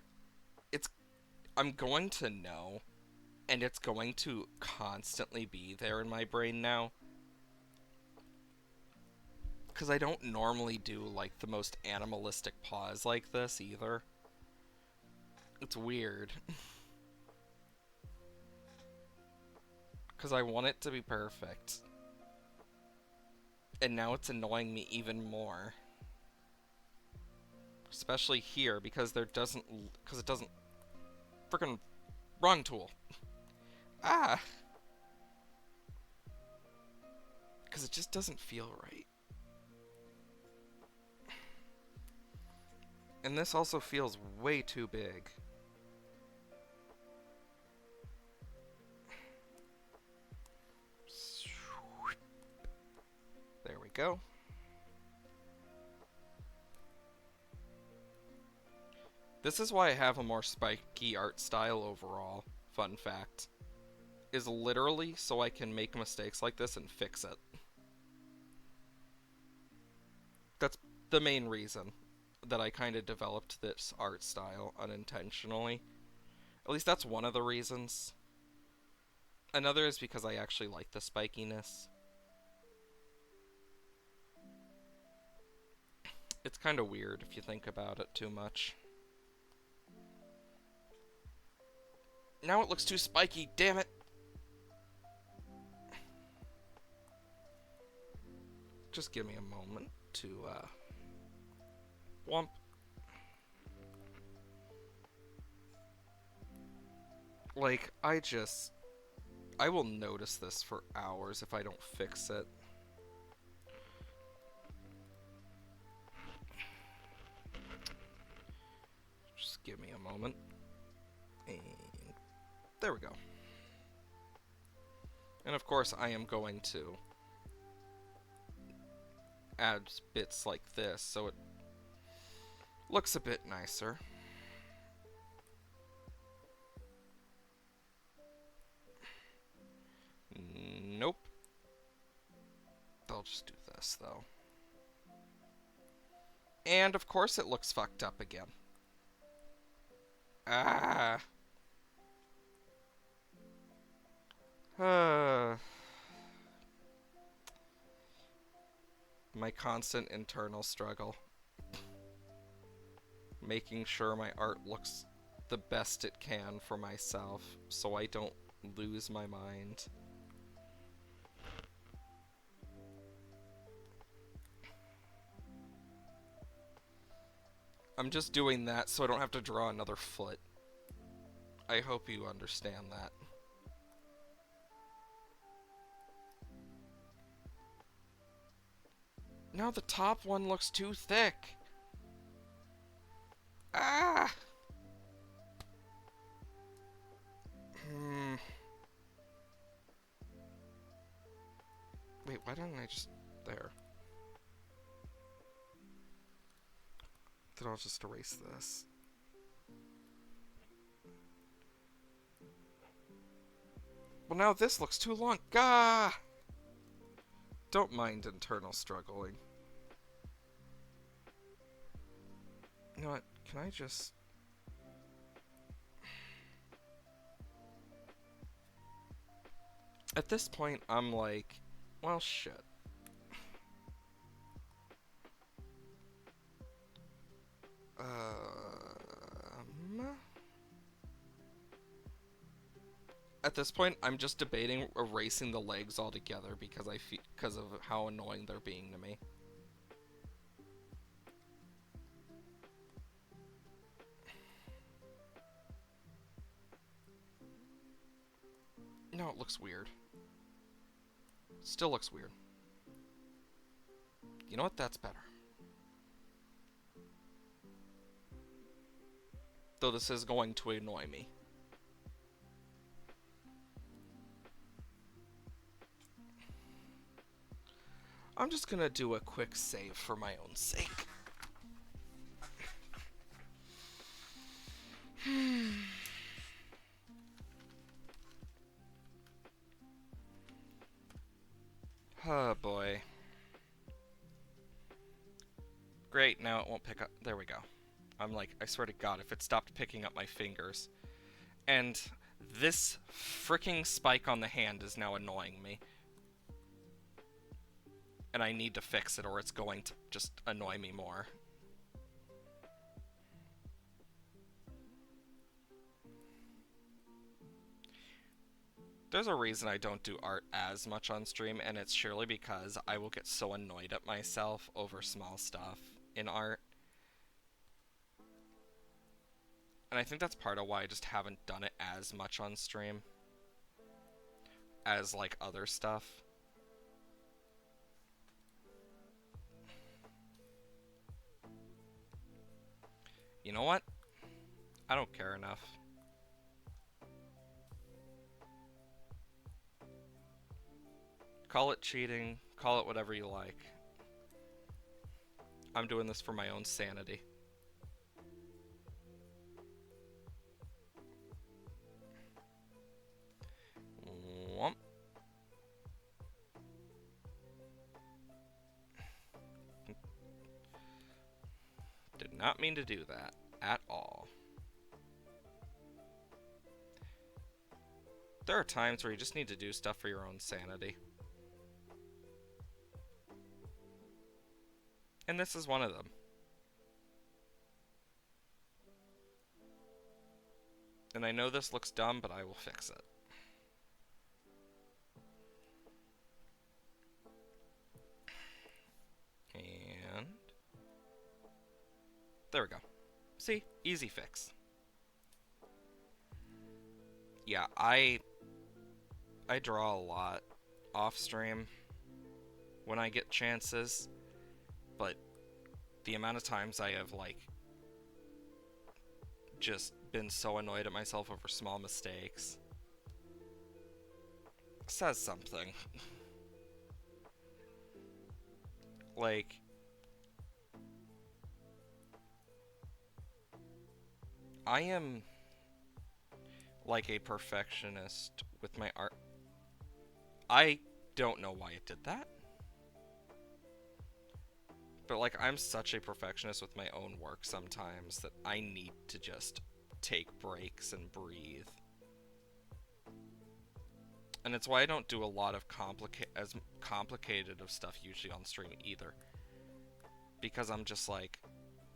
I'm going to know, and it's going to constantly be there in my brain now. Because I don't normally do, like, the most animalistic paws like this, either. It's weird. Because I want it to be perfect. And now it's annoying me even more. especially here, because it doesn't freaking wrong tool. Ah, because it just doesn't feel right. And this also feels way too big. There we go. This is why I have a more spiky art style overall, fun fact, is literally so I can make mistakes like this and fix it. That's the main reason that I kind of developed this art style unintentionally. At least that's one of the reasons. Another is because I actually like the spikiness. It's kind of weird if you think about it too much. Now it looks too spiky, damn it! Just give me a moment to, whomp. Like, I will notice this for hours if I don't fix it. Just give me a moment. And there we go. And of course I am going to add bits like this so it looks a bit nicer. Nope. I'll just do this though. And of course it looks fucked up again. Ah. My constant internal struggle. Making sure my art looks the best it can for myself so I don't lose my mind. I'm just doing that so I don't have to draw another foot. I hope you understand that. No, the top one looks too thick. Ah! Wait, why didn't I just... There. Then I'll just erase this. Well, now this looks too long. Gah! Don't mind internal struggling. You know what? Can I just... At this point, I'm like, well, shit. At this point, I'm just debating erasing the legs altogether because because of how annoying they're being to me. No, it looks weird. Still looks weird. You know what? That's better. Though this is going to annoy me. I'm just gonna do a quick save for my own sake. Oh boy. Great, now it won't pick up. There we go. I'm like, I swear to God, if it stopped picking up my fingers. And this freaking spike on the hand is now annoying me. And I need to fix it or it's going to just annoy me more. There's a reason I don't do art as much on stream, and it's surely because I will get so annoyed at myself over small stuff in art. And I think that's part of why I just haven't done it as much on stream as like other stuff. You know what? I don't care enough. Call it cheating, call it whatever you like. I'm doing this for my own sanity. Womp. Did not mean to do that at all. There are times where you just need to do stuff for your own sanity. And this is one of them. And I know this looks dumb, but I will fix it. And there we go. See? Easy fix. Yeah, I draw a lot off stream when I get chances, but the amount of times I have like just been so annoyed at myself over small mistakes says something. Like, I am like a perfectionist with my art. I don't know why it did that. But like, I'm such a perfectionist with my own work sometimes that I need to just take breaks and breathe. And it's why I don't do a lot of complicated of stuff usually on stream either. Because I'm just like,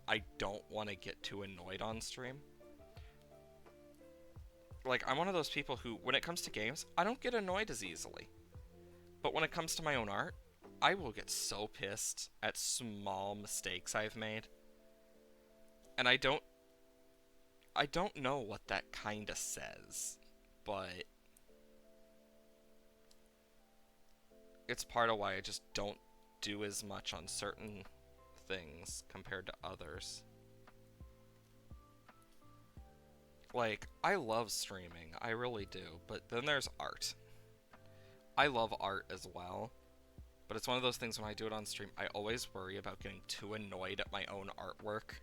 I don't want to get too annoyed on stream. Like, I'm one of those people who, when it comes to games, I don't get annoyed as easily. But when it comes to my own art, I will get so pissed at small mistakes I've made. And I don't know what that kinda says, but it's part of why I just don't do as much on certain things compared to others. Like, I love streaming, I really do, but then there's art. I love art as well, but it's one of those things when I do it on stream, I always worry about getting too annoyed at my own artwork.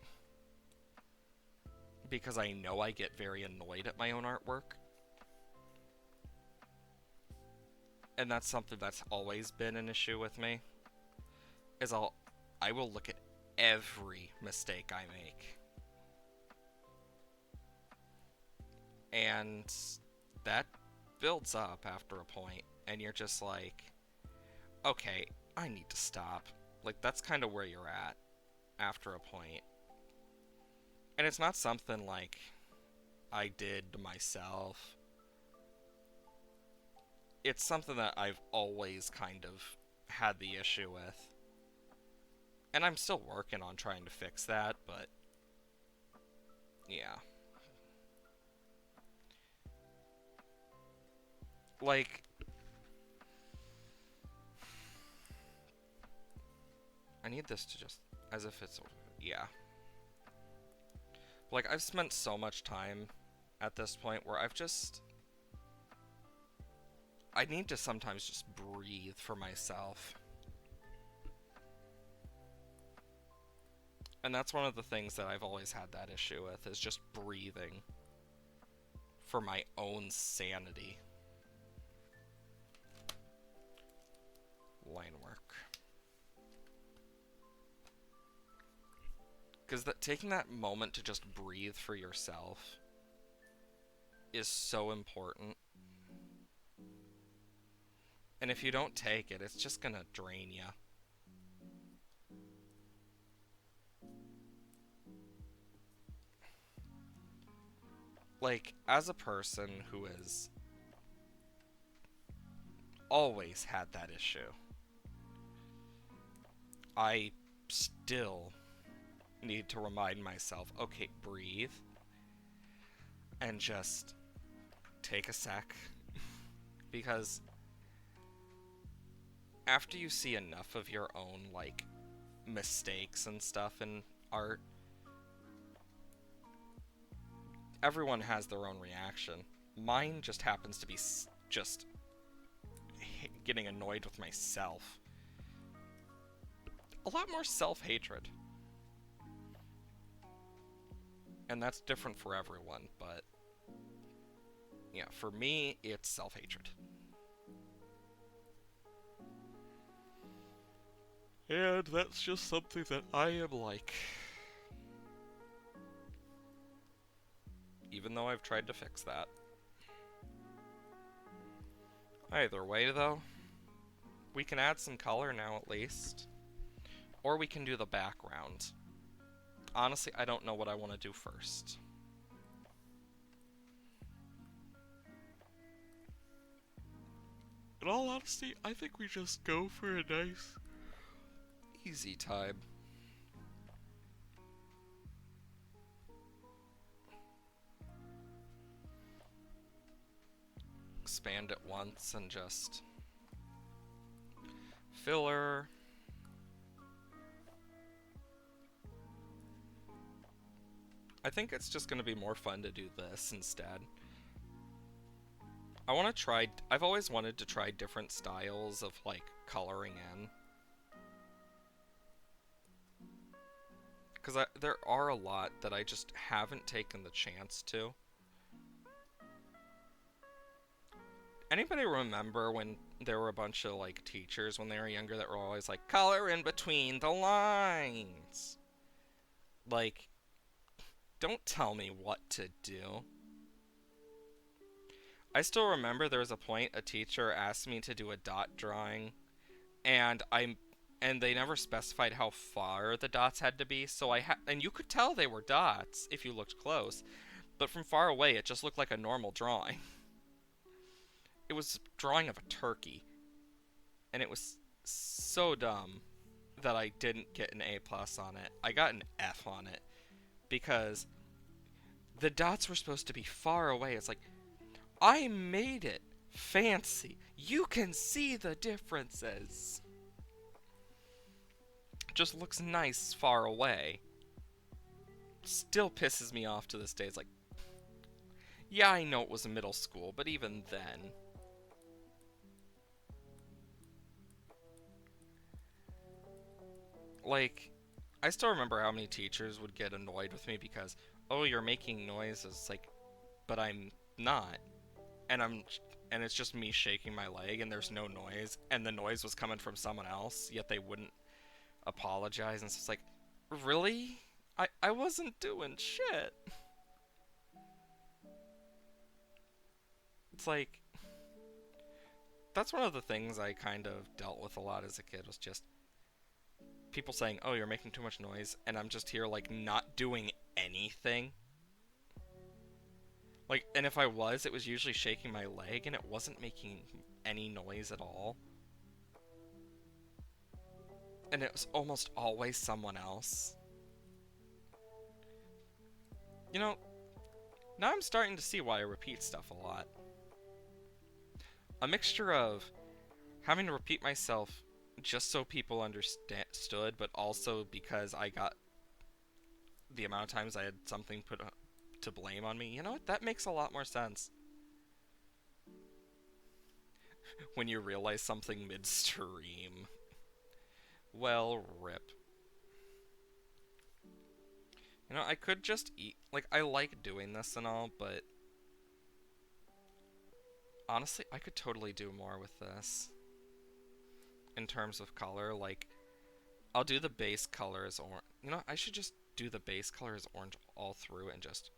Because I know I get very annoyed at my own artwork. And that's something that's always been an issue with me. Is I will look at every mistake I make. And that builds up after a point, and you're just like, okay, I need to stop. Like, that's kind of where you're at after a point. And it's not something like I did myself. It's something that I've always kind of had the issue with. And I'm still working on trying to fix that, but yeah. Like, I need this to just, as if it's, yeah. Like, I've spent so much time at this point where I need to sometimes just breathe for myself. And that's one of the things that I've always had that issue with, is just breathing for my own sanity. Line work. Because taking that moment to just breathe for yourself is so important. And if you don't take it, it's just gonna drain you. Like, as a person who has always had that issue, I still need to remind myself, okay, breathe. and just take a sec. Because after you see enough of your own, like, mistakes and stuff in art, everyone has their own reaction. Mine just happens to be just getting annoyed with myself. A lot more self-hatred. And that's different for everyone, but yeah, for me, it's self-hatred. And that's just something that I am like. Even though I've tried to fix that. Either way, though, we can add some color now at least. Or we can do the background. Honestly, I don't know what I want to do first. In all honesty, I think we just go for a nice, easy time. Expand it once and just filler. I think it's just going to be more fun to do this instead. I want to try, I've always wanted to try different styles of, like, coloring in. Because there are a lot that I just haven't taken the chance to. Anybody remember when there were a bunch of, like, teachers when they were younger that were always like, color in between the lines? Like, don't tell me what to do. I still remember there was a point a teacher asked me to do a dot drawing, and they never specified how far the dots had to be, so and you could tell they were dots if you looked close, but from far away it just looked like a normal drawing. It was a drawing of a turkey, and it was so dumb that I didn't get an A+ on it. I got an F on it, because the dots were supposed to be far away. It's like, I made it fancy. You can see the differences. Just looks nice far away. Still pisses me off to this day. It's like, yeah, I know it was a middle school, but even then. Like, I still remember how many teachers would get annoyed with me because, oh, you're making noises. Like, but I'm not. And it's just me shaking my leg and there's no noise, and the noise was coming from someone else, yet they wouldn't apologize. And so it's like, really? I wasn't doing shit. It's like, that's one of the things I kind of dealt with a lot as a kid, was just people saying, oh, you're making too much noise, and I'm just here, like, not doing anything. Like, and if I was, it was usually shaking my leg, and it wasn't making any noise at all. And it was almost always someone else. You know, now I'm starting to see why I repeat stuff a lot. A mixture of having to repeat myself just so people understood, but also because I got the amount of times I had something put to blame on me. You know what? That makes a lot more sense. When you realize something midstream. Well, rip. You know, I could just eat. Like, I like doing this and all, but honestly, I could totally do more with this. In terms of color, like, I'll do the base color as orange. You know, I should just do the base color as orange all through and just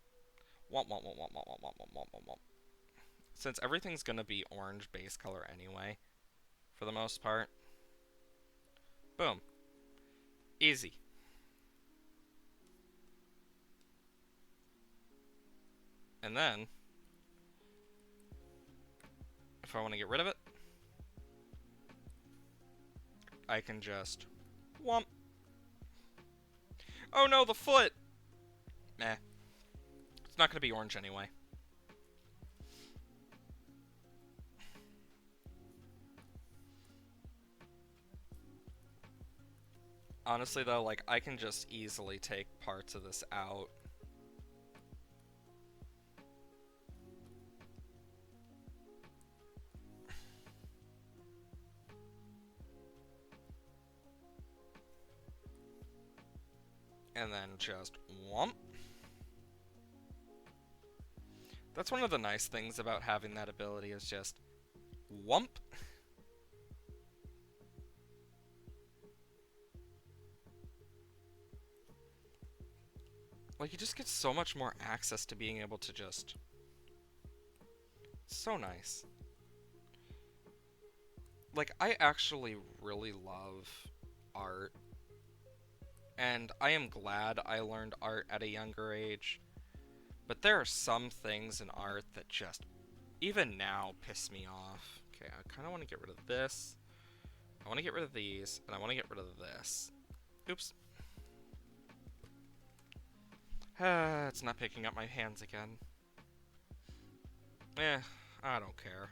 womp womp womp womp womp womp womp womp womp. Since everything's gonna be orange base color anyway, for the most part. Boom. Easy. And then, if I want to get rid of it, I can just womp. Oh no, the foot! Meh. It's not gonna be orange anyway. Honestly, though, like, I can just easily take parts of this out. And then just whomp. That's one of the nice things about having that ability is just whomp. Like, you just get so much more access to being able to just... So nice. Like, I actually really love art. And I am glad I learned art at a younger age. But there are some things in art that just, even now, piss me off. Okay, I kind of want to get rid of this. I want to get rid of these, and I want to get rid of this. Oops. It's not picking up my hands again. I don't care.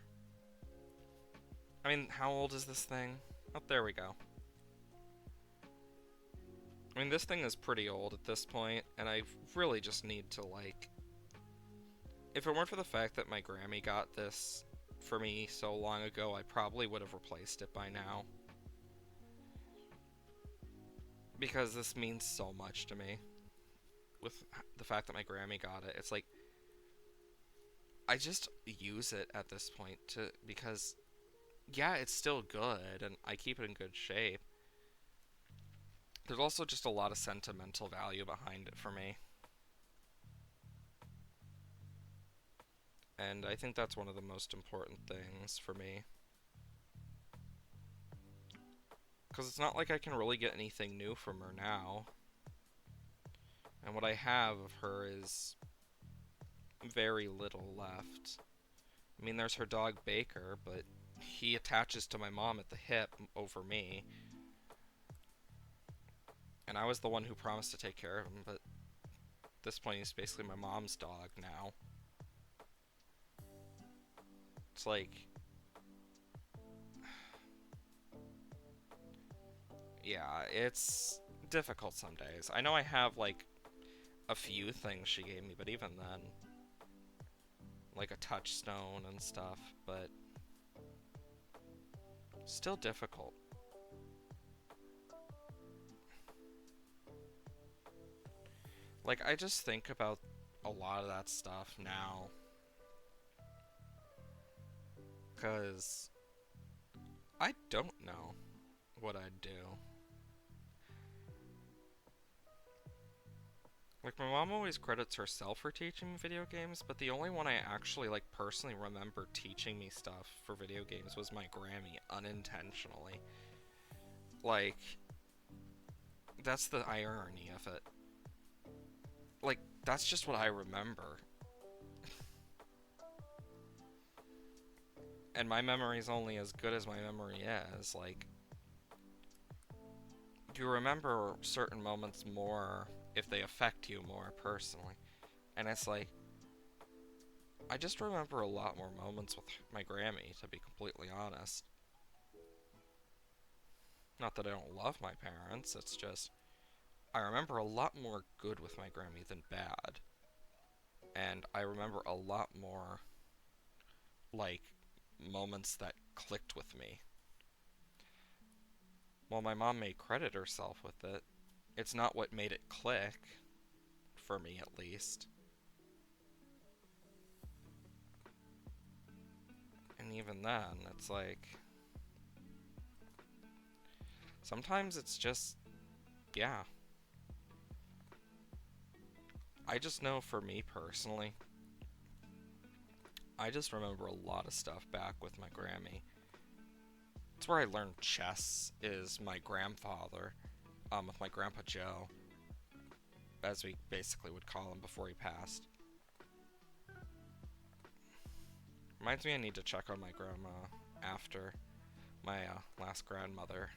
I mean, how old is this thing? Oh, there we go. I mean, this thing is pretty old at this point, and I really just need to, like... If it weren't for the fact that my Grammy got this for me so long ago, I probably would have replaced it by now. Because this means so much to me. With the fact that my Grammy got it, it's like... I just use it at this point because... Yeah, it's still good, and I keep it in good shape. There's also just a lot of sentimental value behind it for me. And I think that's one of the most important things for me. Because it's not like I can really get anything new from her now. And what I have of her is very little left. I mean, there's her dog Baker, but he attaches to my mom at the hip over me. And I was the one who promised to take care of him, but at this point he's basically my mom's dog now. It's like... Yeah, it's difficult some days. I know I have, like, a few things she gave me, but even then... Like a touchstone and stuff, but... Still difficult. Like, I just think about a lot of that stuff now. Because I don't know what I'd do. Like, my mom always credits herself for teaching me video games, but the only one I actually, like, personally remember teaching me stuff for video games was my Grammy, unintentionally. Like, that's the irony of it. Like, that's just what I remember. And my memory's only as good as my memory is. Like, you remember certain moments more if they affect you more personally. And it's like, I just remember a lot more moments with my Grammy, to be completely honest. Not that I don't love my parents, it's just, I remember a lot more good with my Grammy than bad. And I remember a lot more, like, moments that clicked with me. While my mom may credit herself with it, it's not what made it click, for me at least. And even then, it's like... Sometimes it's just... Yeah. I just know for me personally, I just remember a lot of stuff back with my Grammy. It's where I learned chess, is my grandfather, with my Grandpa Joe, as we basically would call him before he passed. Reminds me I need to check on my grandma after my last grandmother.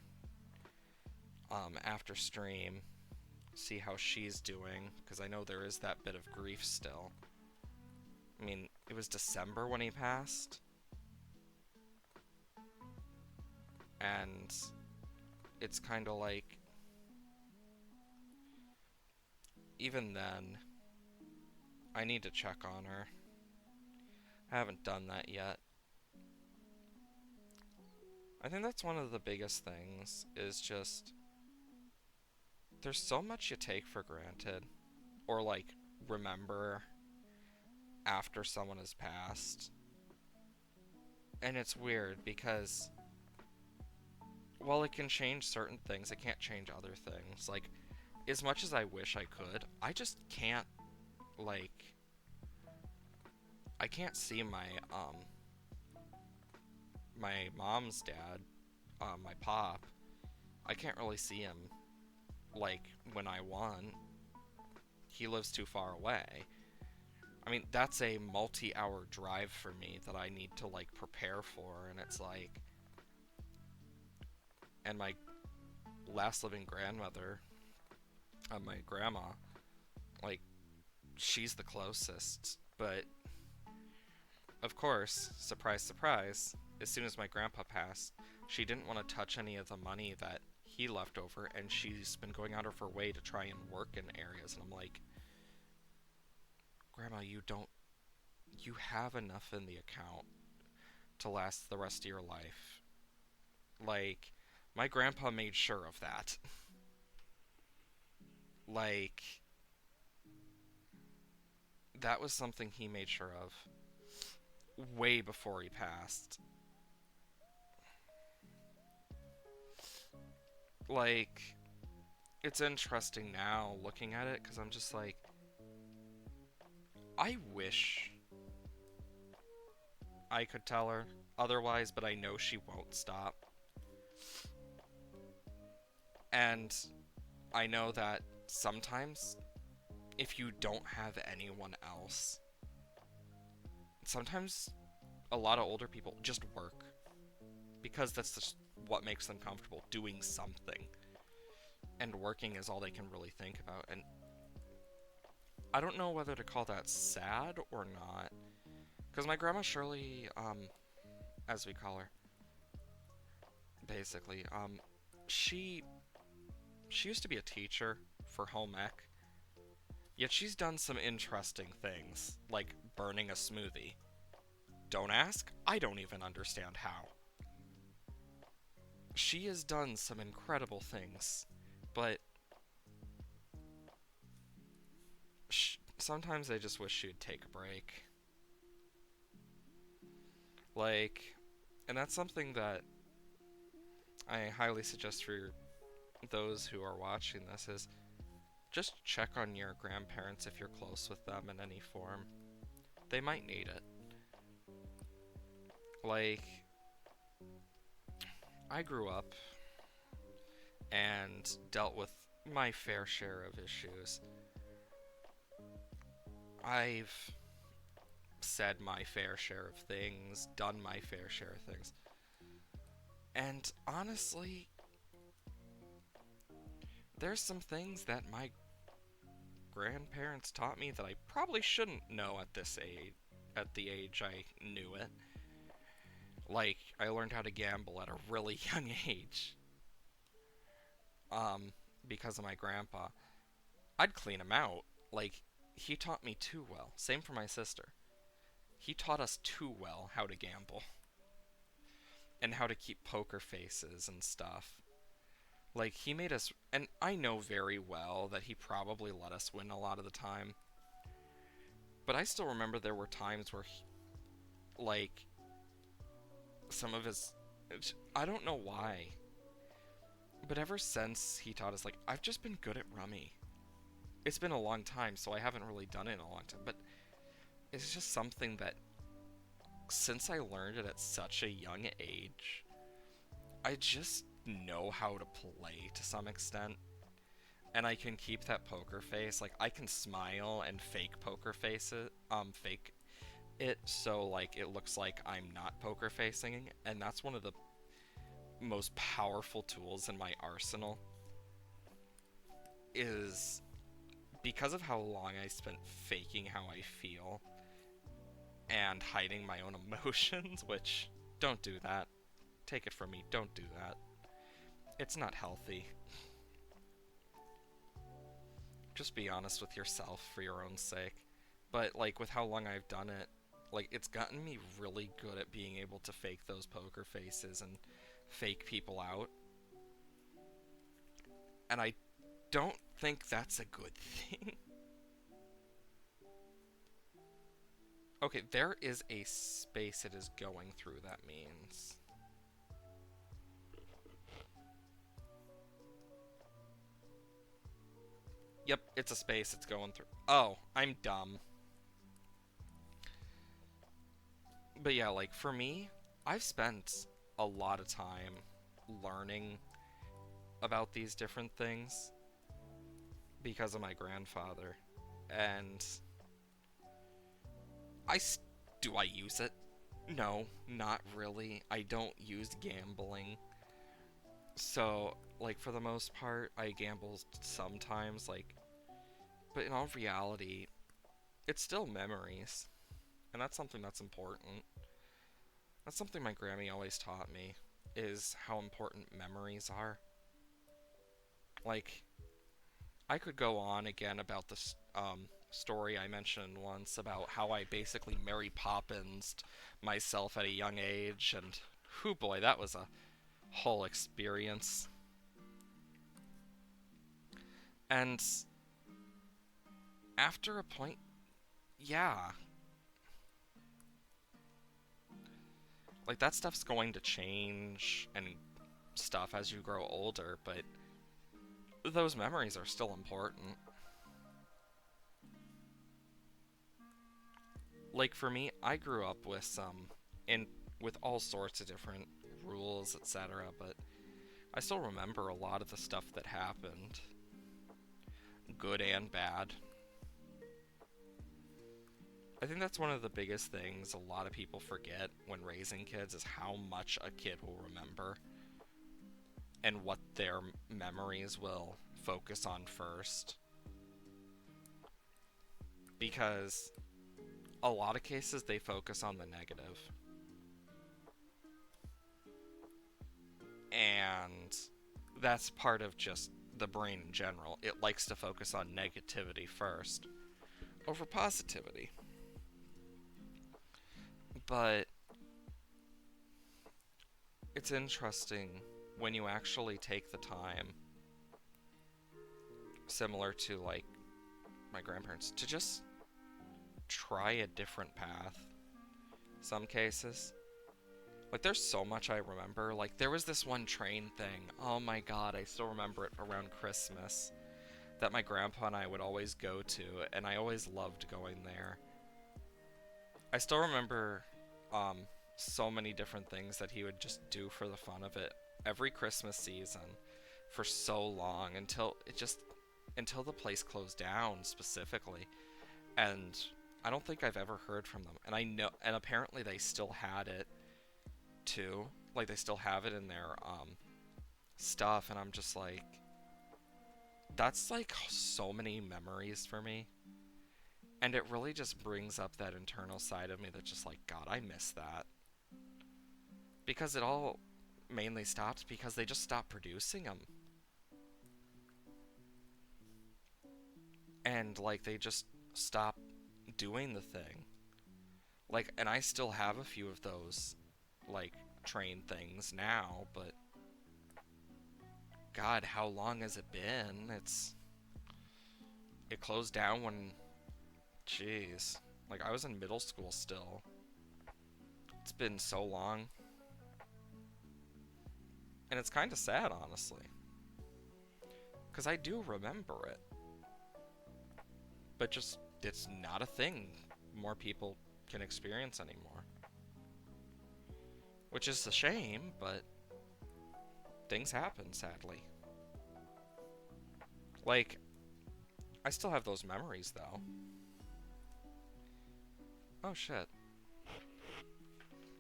After stream, see how she's doing, because I know there is that bit of grief still. I mean, it was December when he passed. And it's kind of like, even then, I need to check on her. I haven't done that yet. I think that's one of the biggest things, is just there's so much you take for granted, or like remember after someone has passed. And it's weird because while it can change certain things, it can't change other things. Like, as much as I wish I could, I just can't, like, I can't see my mom's dad, my pop. I can't really see him, like, when I want. He lives too far away. I mean, that's a multi-hour drive for me that I need to, like, prepare for, and it's like, and my last living grandmother, my grandma, like, she's the closest, but of course, surprise, surprise, as soon as my grandpa passed, she didn't want to touch any of the money that he left over, and she's been going out of her way to try and work in areas, and I'm like, Grandma, you have enough in the account to last the rest of your life. Like, my grandpa made sure of that. Like, that was something he made sure of way before he passed. Like, it's interesting now looking at it because I'm just like, I wish I could tell her otherwise, but I know she won't stop. And I know that sometimes if you don't have anyone else, sometimes a lot of older people just work because that's just what makes them comfortable, doing something. And working is all they can really think about. And I don't know whether to call that sad or not. Because my grandma Shirley, as we call her, basically, she she used to be a teacher for home ec. Yet she's done some interesting things, like burning a smoothie. Don't ask, I don't even understand how. She has done some incredible things, but sometimes I just wish she'd take a break. Like, and that's something that I highly suggest for those who are watching this is just check on your grandparents if you're close with them in any form. They might need it. Like, I grew up and dealt with my fair share of issues. I've said my fair share of things, done my fair share of things. And honestly, there's some things that my grandparents taught me that I probably shouldn't know at this age, at the age I knew it. Like, I learned how to gamble at a really young age. Because of my grandpa. I'd clean him out. Like, he taught me too well. Same for my sister. He taught us too well how to gamble. And how to keep poker faces and stuff. Like, he made us... And I know very well that he probably let us win a lot of the time. But I still remember there were times where he... Like, some of his... I don't know why. But ever since he taught us, like, I've just been good at rummy. It's been a long time, so I haven't really done it in a long time. But it's just something that, since I learned it at such a young age, I just know how to play to some extent. And I can keep that poker face. Like, I can smile and fake poker face it. Fake it so, like, it looks like I'm not poker facing. And that's one of the most powerful tools in my arsenal. Is because of how long I spent faking how I feel and hiding my own emotions, which, don't do that. Take it from me, don't do that. It's not healthy. Just be honest with yourself for your own sake. But, like, with how long I've done it, like, it's gotten me really good at being able to fake those poker faces and fake people out. And I don't think that's a good thing. Okay, there is a space it is going through, that means. Yep, it's a space it's going through. Oh, I'm dumb. But yeah, like, for me, I've spent a lot of time learning about these different things because of my grandfather. And do I use it? No, not really. I don't use gambling. So, like, for the most part, I gamble sometimes, like, but in all reality, it's still memories. And that's something that's important. That's something my Grammy always taught me, is how important memories are. Like, I could go on again about this story I mentioned once about how I basically Mary Poppins myself at a young age, and whoo boy, that was a whole experience. And after a point, yeah, like that stuff's going to change and stuff as you grow older, but those memories are still important. Like for me, I grew up with in with all sorts of different rules, etc., but I still remember a lot of the stuff that happened, good and bad. I think that's one of the biggest things a lot of people forget when raising kids is how much a kid will remember and what their memories will focus on first. Because a lot of cases they focus on the negative. And that's part of just the brain in general. It likes to focus on negativity first over positivity. But it's interesting when you actually take the time, similar to like my grandparents, to just try a different path. Some cases. Like, there's so much I remember. Like, there was this one train thing. Oh my god, I still remember it around Christmas. That my grandpa and I would always go to, and I always loved going there. I still remember um, so many different things that he would just do for the fun of it every Christmas season for so long until the place closed down specifically. And I don't think I've ever heard from them. And I know, and apparently they still had it too. Like they still have it in their stuff, and I'm just like, that's like so many memories for me. And it really just brings up that internal side of me that's just like, God, I miss that. Because it all mainly stopped because they just stopped producing them. And like they just stopped doing the thing. Like, and I still have a few of those like train things now, but God, how long has it been? It closed down when, jeez, like I was in middle school still. It's been so long. And it's kind of sad, honestly. Because I do remember it. But just, it's not a thing more people can experience anymore. Which is a shame, but things happen, sadly. Like, I still have those memories, though. Oh, shit.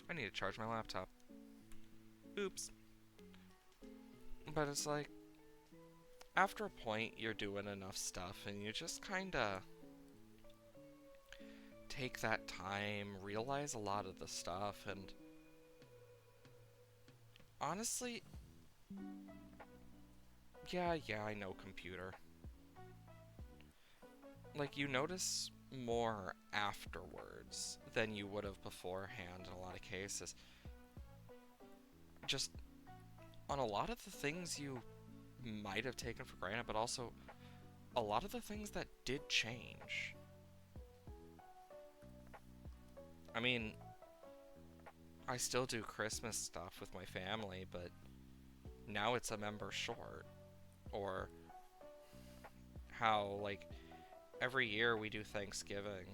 I need to charge my laptop. Oops. But it's like, after a point, you're doing enough stuff, and you just kinda take that time, realize a lot of the stuff, and honestly, yeah, I know computer. like, you notice more afterwards than you would have beforehand in a lot of cases. Just on a lot of the things you might have taken for granted, but also a lot of the things that did change. I mean, I still do Christmas stuff with my family, but now it's a member short. Or how, like, every year we do Thanksgiving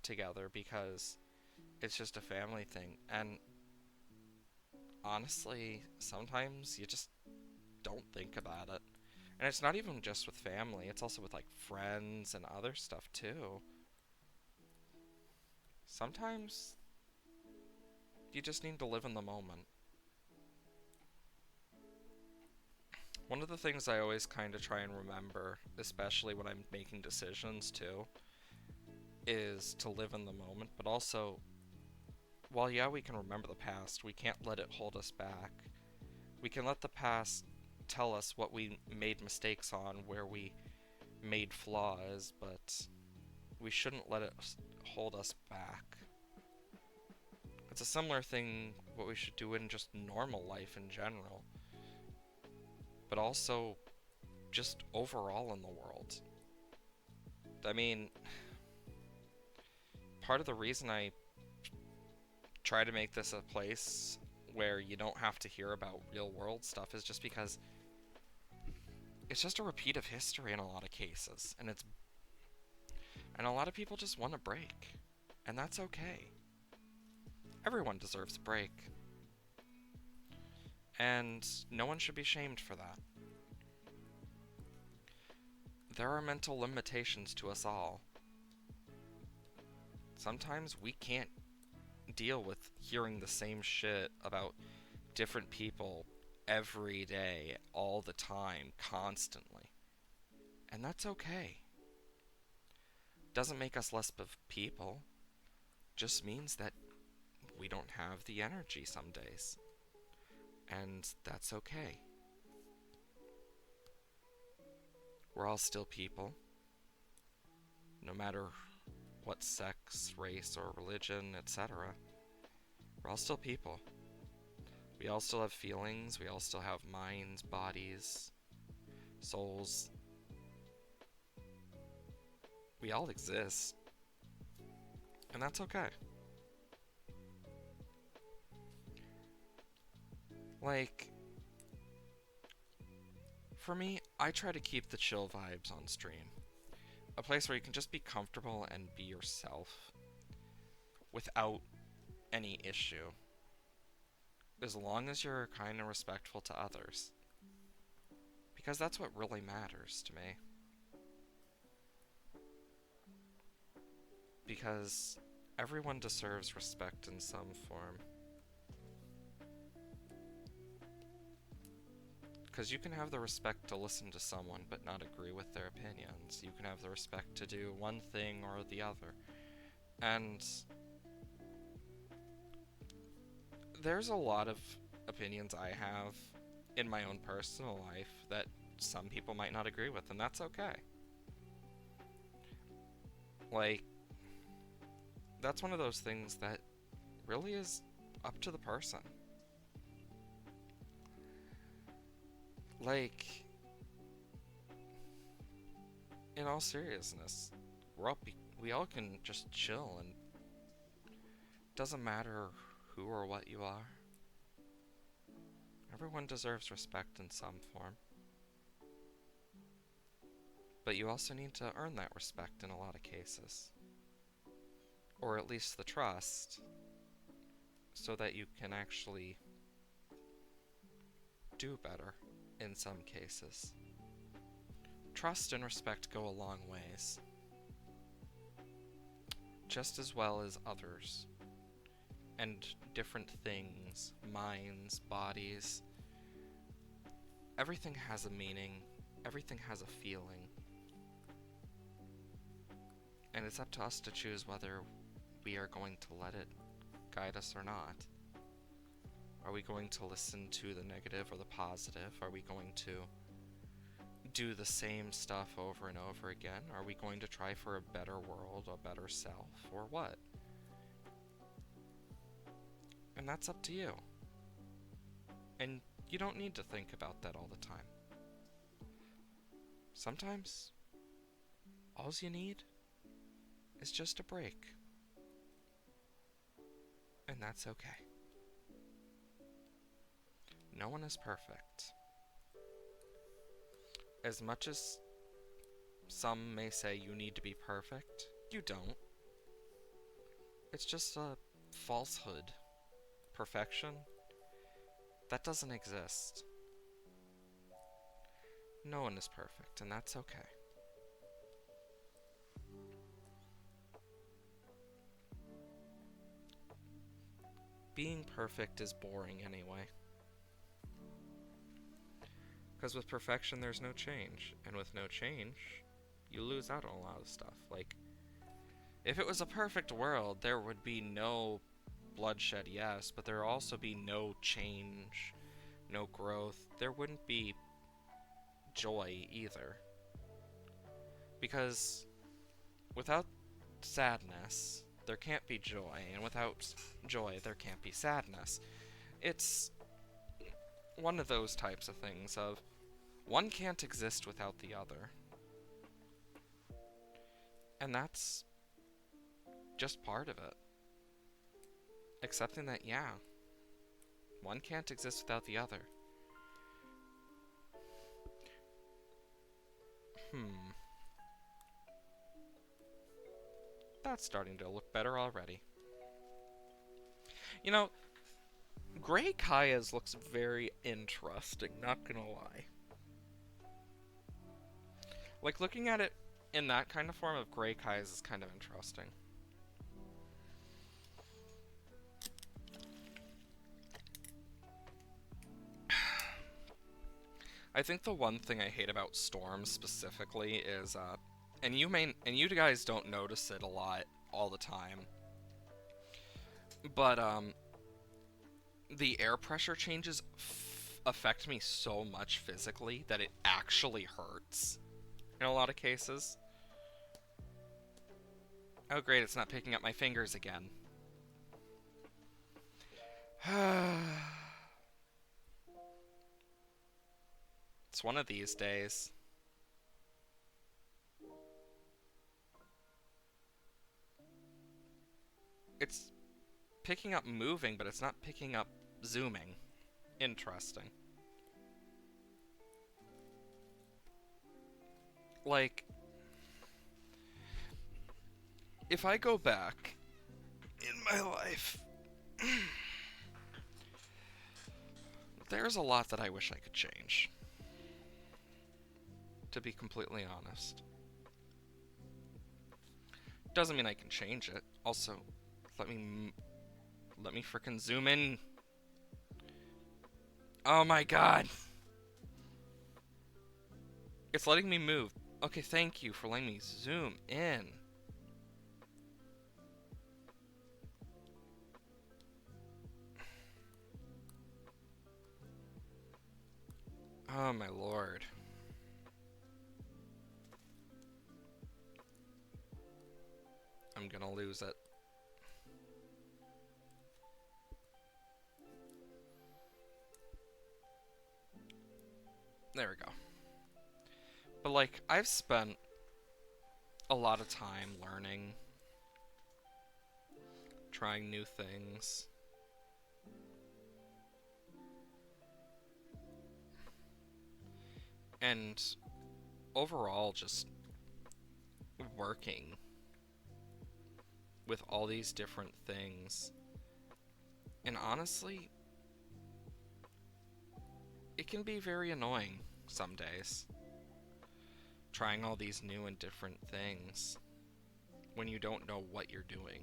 together because it's just a family thing. And honestly, sometimes you just don't think about it. And it's not even just with family, it's also with, like, friends and other stuff too. Sometimes you just need to live in the moment. One of the things I always kind of try and remember, especially when I'm making decisions too, is to live in the moment, but also, while yeah, we can remember the past, we can't let it hold us back. We can let the past tell us what we made mistakes on, where we made flaws, but we shouldn't let it hold us back. It's a similar thing what we should do in just normal life in general, but also just overall in the world. I mean, part of the reason I try to make this a place where you don't have to hear about real world stuff is just because it's just a repeat of history in a lot of cases, and a lot of people just want a break, and that's okay. Everyone deserves a break, and no one should be shamed for that. There are mental limitations to us all. Sometimes we can't deal with hearing the same shit about different people every day, all the time, constantly. And that's okay. Doesn't make us less of people. Just means that we don't have the energy some days. And that's okay. We're all still people. No matter what sex, race, or religion, etc. We're all still people. We all still have feelings, we all still have minds, bodies, souls. We all exist. And that's okay. Like, for me, I try to keep the chill vibes on stream. A place where you can just be comfortable and be yourself without any issue. As long as you're kind and respectful to others. Because that's what really matters to me. Because everyone deserves respect in some form. Because you can have the respect to listen to someone but not agree with their opinions. You can have the respect to do one thing or the other. And there's a lot of opinions I have in my own personal life that some people might not agree with, and that's okay. Like, that's one of those things that really is up to the person. Like, in all seriousness, we all can just chill, and it doesn't matter who or what you are. Everyone deserves respect in some form. But you also need to earn that respect in a lot of cases. Or at least the trust, so that you can actually do better in some cases. Trust and respect go a long ways. Just as well as others. And different things, minds, bodies. Everything has a meaning. Everything has a feeling. And it's up to us to choose whether we are going to let it guide us or not. Are we going to listen to the negative or the positive? Are we going to do the same stuff over and over again? Are we going to try for a better world, a better self, or what? And that's up to you. And you don't need to think about that all the time. Sometimes, all you need is just a break. And that's okay. No one is perfect. As much as some may say you need to be perfect, you don't. It's just a falsehood. Perfection? That doesn't exist. No one is perfect, and that's okay. Being perfect is boring anyway. Because with perfection, there's no change. And with no change, you lose out on a lot of stuff. Like, if it was a perfect world, there would be no bloodshed, yes, but there would also be no change, no growth. There wouldn't be joy either. Because without sadness, there can't be joy, and without joy, there can't be sadness. It's one of those types of things of, one can't exist without the other. And that's just part of it. Accepting that, yeah, one can't exist without the other. That's starting to look better already. You know, Gray Kaya's looks very interesting, not gonna lie. Like, looking at it in that kind of form of Gray Kaya's is kind of interesting. I think the one thing I hate about Storm specifically is, and you guys don't notice it a lot all the time, but, the air pressure changes affect me so much physically that it actually hurts in a lot of cases. Oh great, it's not picking up my fingers again. It's one of these days. It's picking up moving, but it's not picking up zooming. Interesting. Like, if I go back in my life, there's a lot that I wish I could change. To be completely honest. Doesn't mean I can change it. Also, let me frickin' zoom in. Oh my god! It's letting me move. Okay, thank you for letting me zoom in. Oh my lord. I'm gonna lose it. There we go. But like, I've spent a lot of time learning, trying new things. And overall just working with all these different things. And honestly, it can be very annoying some days, trying all these new and different things when you don't know what you're doing.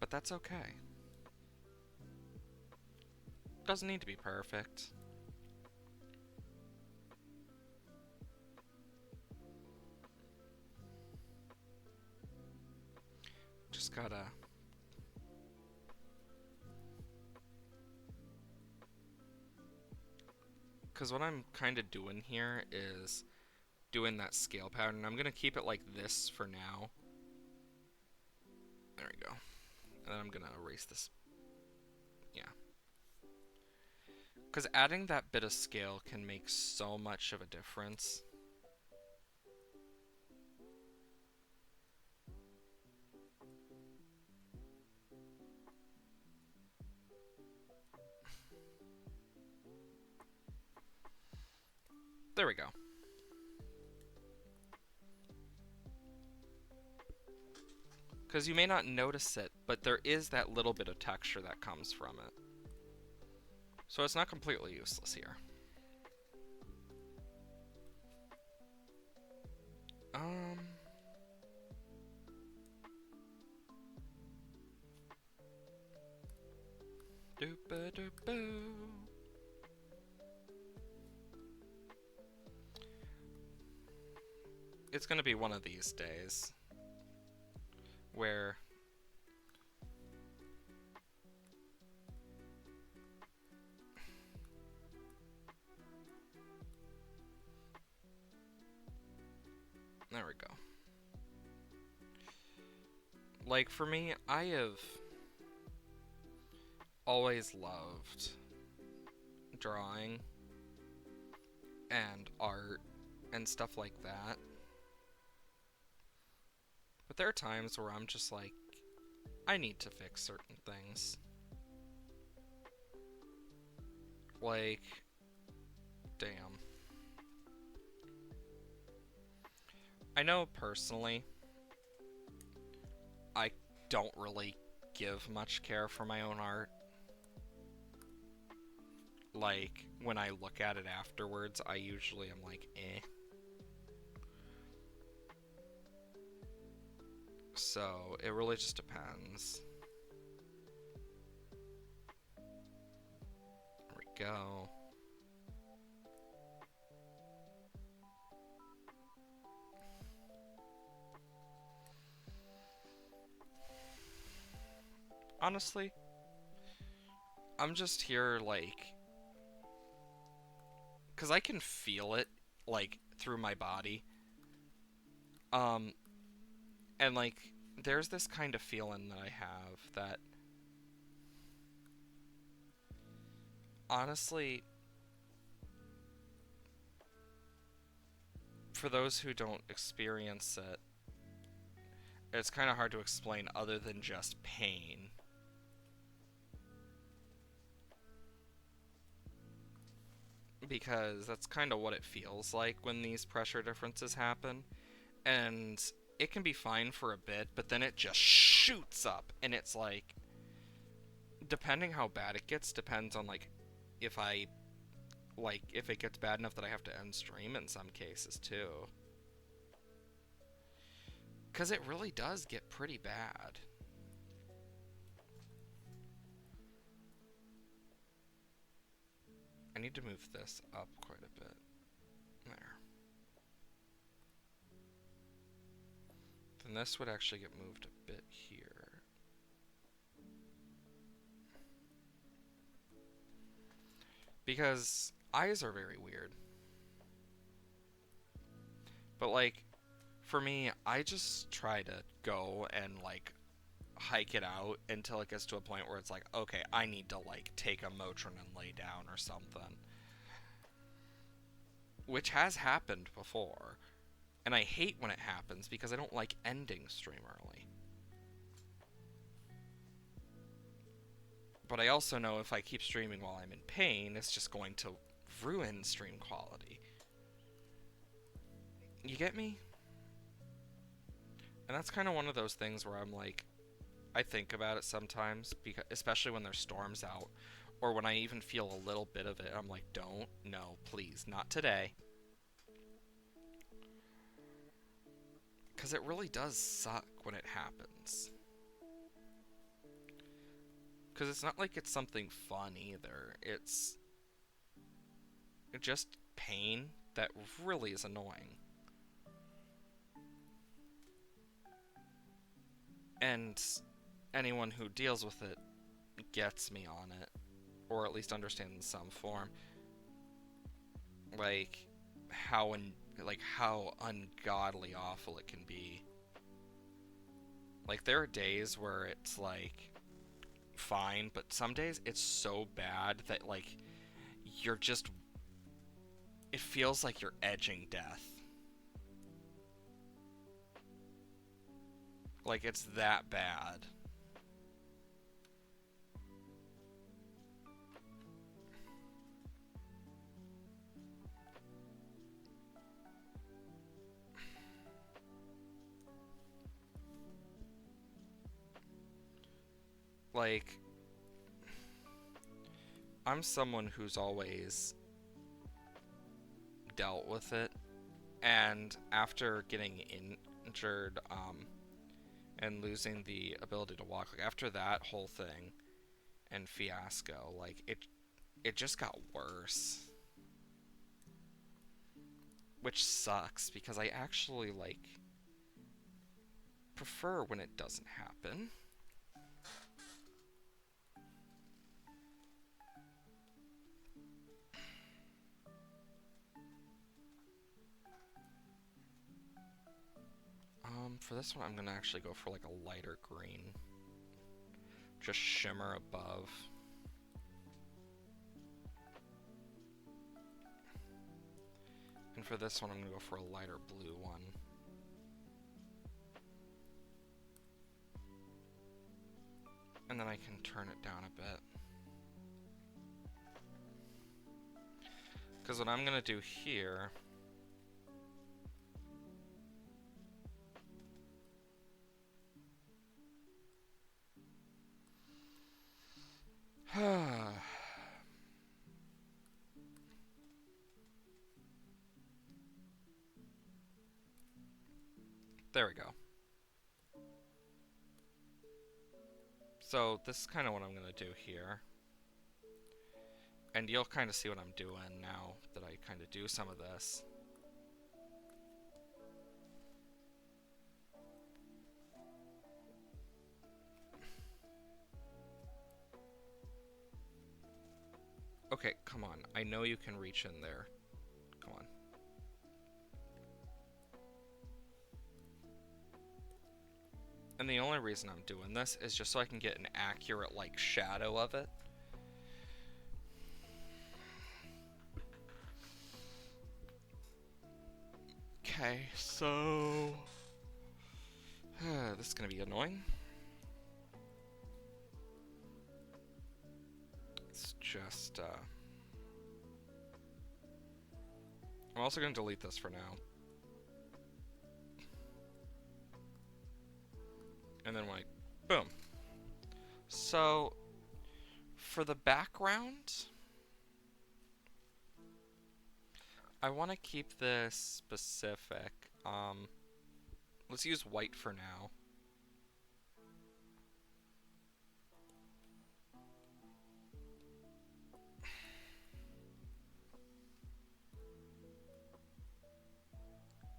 But that's okay. Doesn't need to be perfect. Just gotta Because what I'm kind of doing here is doing that scale pattern. I'm going to keep it like this for now. There we go. And then I'm going to erase this. Yeah. Because adding that bit of scale can make so much of a difference. There we go. Because you may not notice it, but there is that little bit of texture that comes from it. So it's not completely useless here. Doop-a-doop-boo. It's gonna be one of these days where there we go. Like, for me, I have always loved drawing and art and stuff like that. But there are times where I'm just like, I need to fix certain things. Like, damn. I know personally, I don't really give much care for my own art. Like, when I look at it afterwards, I usually am like, eh. So, it really just depends. There we go. Honestly, I'm just here, like, because I can feel it, like, through my body. And, like, there's this kind of feeling that I have that, honestly, for those who don't experience it, it's kind of hard to explain other than just pain. Because that's kind of what it feels like when these pressure differences happen. And it can be fine for a bit, but then it just shoots up. And it's like, depending how bad it gets, depends on, like, if if it gets bad enough that I have to end stream in some cases, too. Because it really does get pretty bad. I need to move this up quite a bit. There. Then this would actually get moved a bit here. Because eyes are very weird. But, like, for me, I just try to go and, like, hike it out until it gets to a point where it's like, okay, I need to, like, take a Motrin and lay down or something. Which has happened before. And I hate when it happens because I don't like ending stream early. But I also know if I keep streaming while I'm in pain, it's just going to ruin stream quality. You get me? And that's kind of one of those things where I'm like, I think about it sometimes, because especially when there's storms out, or when I even feel a little bit of it, I'm like, don't, no, please, not today. Because it really does suck when it happens. Because it's not like it's something fun either. It's just pain that really is annoying. And anyone who deals with it gets me on it, or at least understands in some form. like how how ungodly awful it can be. Like there are days where it's like fine, but some days it's so bad that like you're just it feels like you're edging death. Like it's that bad. Like I'm someone who's always dealt with it, and after getting injured and losing the ability to walk, like after that whole thing and fiasco, like it just got worse, which sucks because I actually like prefer when it doesn't happen. For this one, I'm gonna actually go for like a lighter green, just shimmer above. And for this one, I'm gonna go for a lighter blue one. And then I can turn it down a bit. Because what I'm gonna do here there we go. So this is kind of what I'm gonna do here. And you'll kind of see what I'm doing now that I kind of do some of this. Okay, come on. I know you can reach in there. Come on. And the only reason I'm doing this is just so I can get an accurate, like, shadow of it. Okay, so... this is gonna be annoying. It's just, I'm also gonna delete this for now. And then, like, boom. So, for the background, I want to keep this specific. Let's use white for now.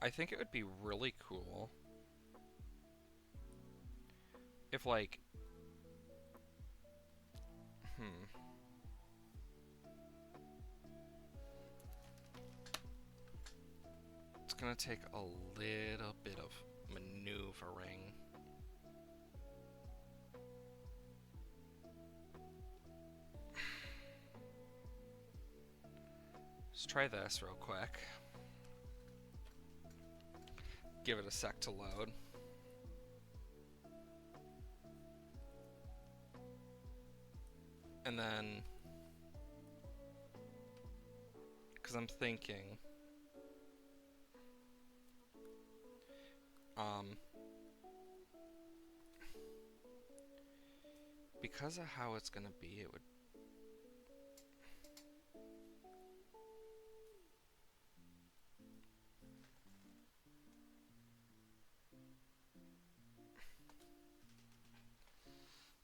I think it would be really cool if, like, it's gonna take a little bit of maneuvering. Let's try this real quick. Give it a sec to load. And then, because I'm thinking, because of how it's gonna be, it would.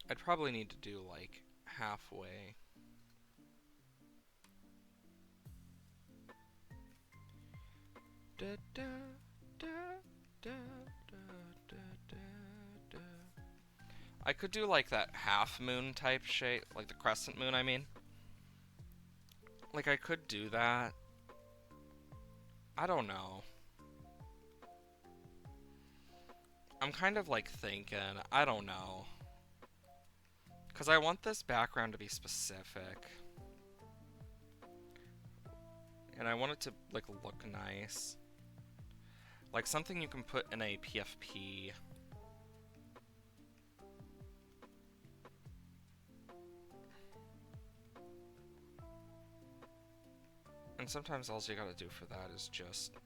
I'd probably need to do like halfway. Da, da, da, da, da, da, da, da. I could do like that half moon type shape, like the crescent moon, I mean. Like I could do that, I don't know. I'm kind of like thinking, I don't know. Because I want this background to be specific. And I want it to like look nice. Like something you can put in a PFP. And sometimes all you gotta do for that is just...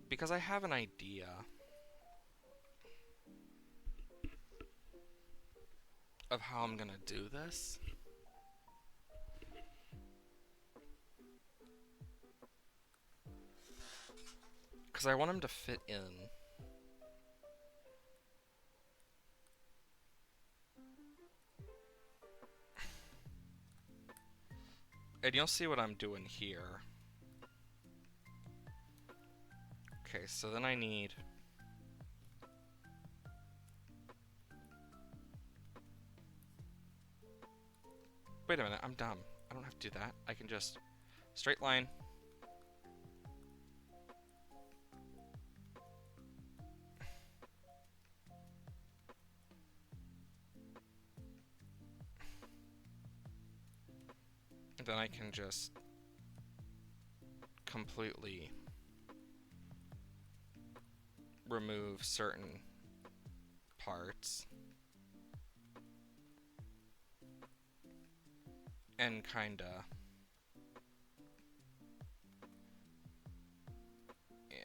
Because I have an idea of how I'm gonna do this. Because I want him to fit in. And you'll see what I'm doing here. Okay, so then I need... Wait a minute, I'm dumb. I don't have to do that. I can just... Straight line. And then I can just... completely... remove certain parts. And kinda... Yeah.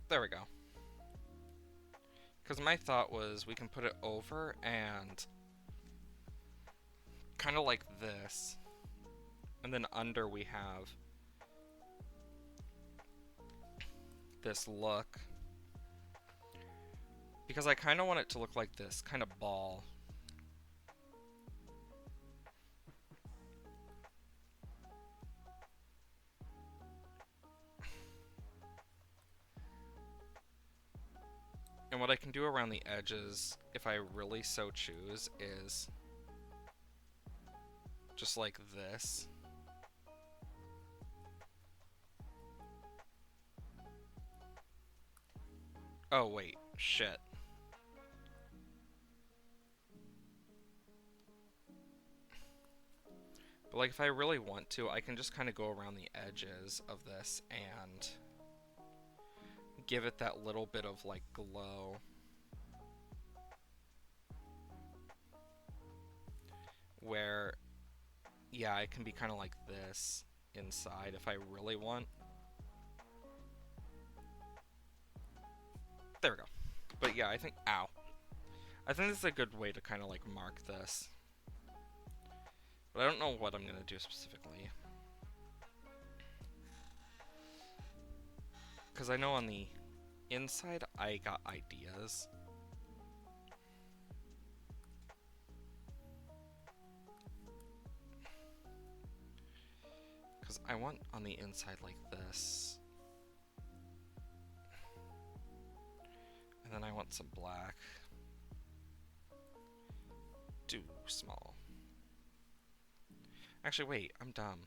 There we go. Because my thought was we can put it over and kind of like this. And then under we have this look. Because I kind of want it to look like this, kind of ball. And what I can do around the edges, if I really so choose, is just like this. Oh wait, shit. But like if I really want to, I can just kind of go around the edges of this and give it that little bit of like glow. Where, yeah, it can be kind of like this inside if I really want. There we go. But yeah, I think, ow. I think this is a good way to kind of like mark this. But I don't know what I'm going to do specifically. Because I know on the inside I got ideas. Because I want on the inside like this. And then I want some black. Too small. Actually, wait, I'm dumb.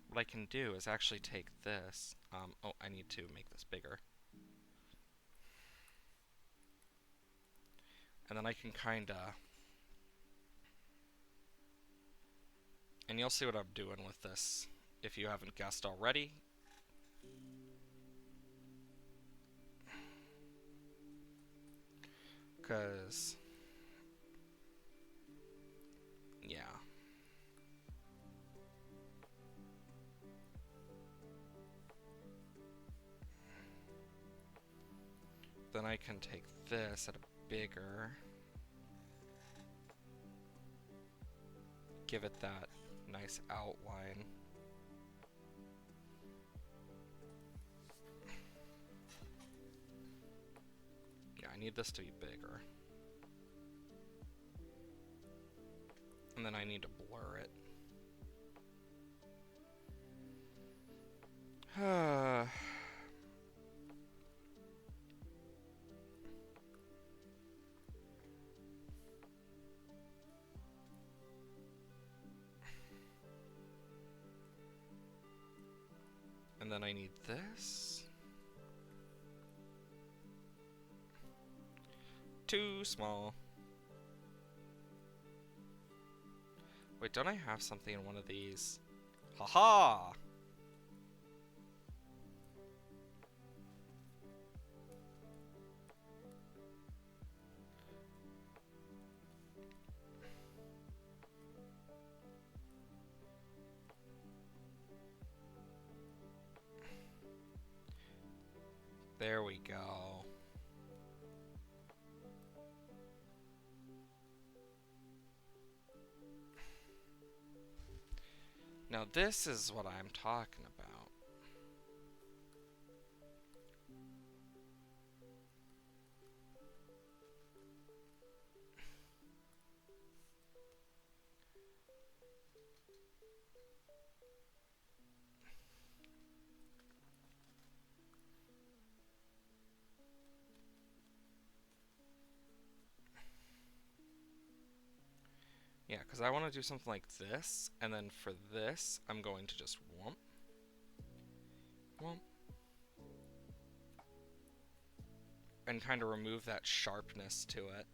What I can do is actually take this. Oh, I need to make this bigger. And then I can kinda... And you'll see what I'm doing with this, if you haven't guessed already. Because... yeah. Then I can take this at a bigger... Give it that nice outline. Yeah, I need this to be bigger. And then I need to blur it. And then I need this. Too small. Wait, don't I have something in one of these? Haha! There we go. Now this is what I'm talking about. Yeah, because I want to do something like this, and then for this, I'm going to just whomp, whomp, and kind of remove that sharpness to it.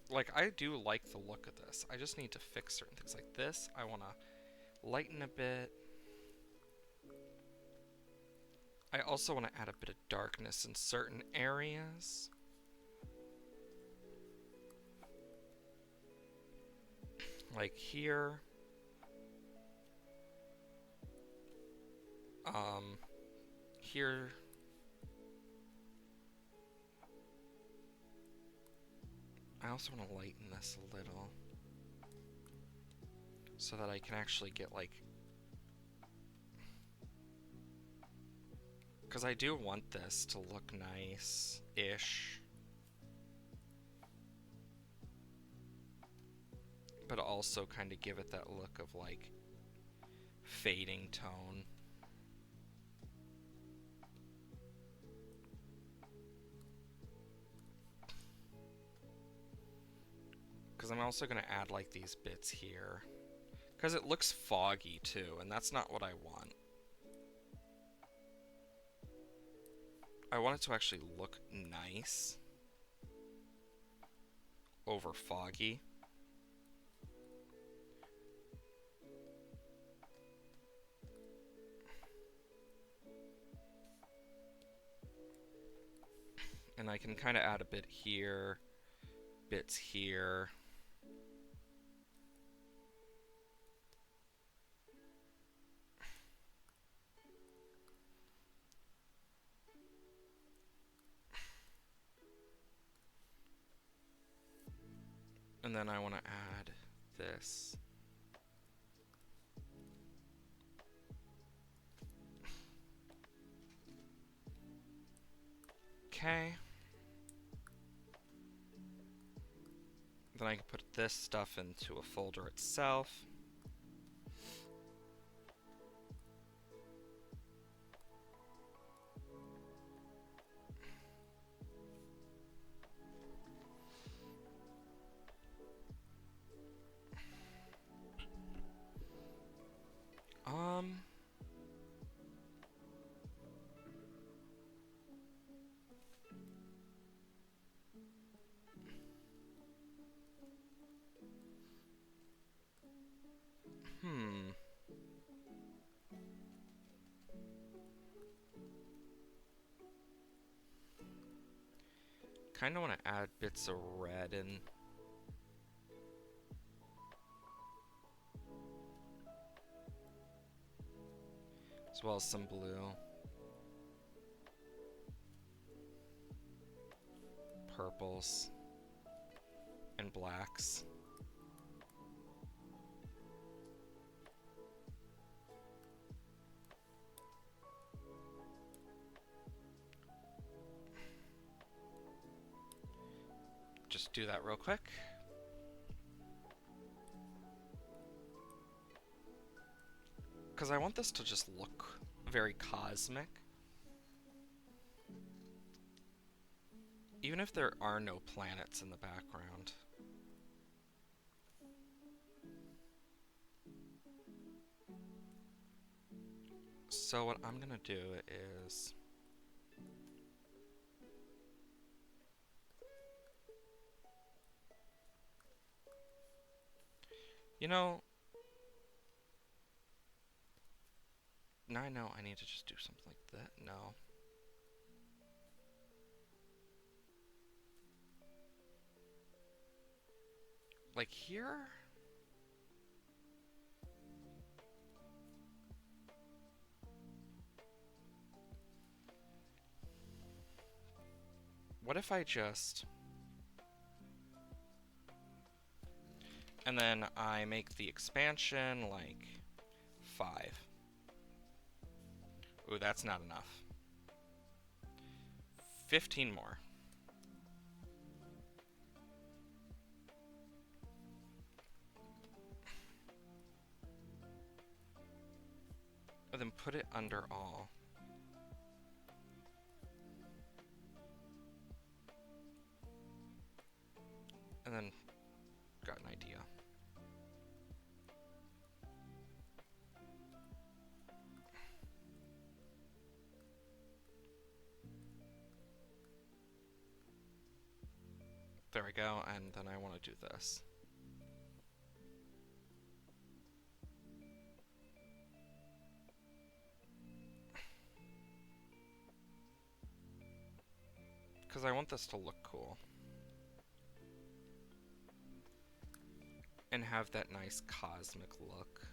Like, I do like the look of this. I just need to fix certain things like this. I want to lighten a bit. I also want to add a bit of darkness in certain areas. Like here. Here. I also want to lighten this a little. So that I can actually get, like... Because I do want this to look nice-ish. But also kind of give it that look of, like, fading tone. Because I'm also going to add, like, these bits here. Because it looks foggy, too, and that's not what I want. I want it to actually look nice over foggy. And I can kind of add a bit here, bits here. And then I want to add this. Okay. Then I can put this stuff into a folder itself. Kind of want to add bits of red in. as well as some blue, purples, and blacks. Just do that real quick. Because I want this to just look very cosmic. Even if there are no planets in the background. So what I'm gonna do is... You know... Now I know I need to just do something like that. No. Like here? What if I just... And then I make the expansion like 5. Ooh, that's not enough. 15 more. And then put it under all. And then got an idea. There we go, and then I want to do this. Because I want this to look cool. And have that nice cosmic look.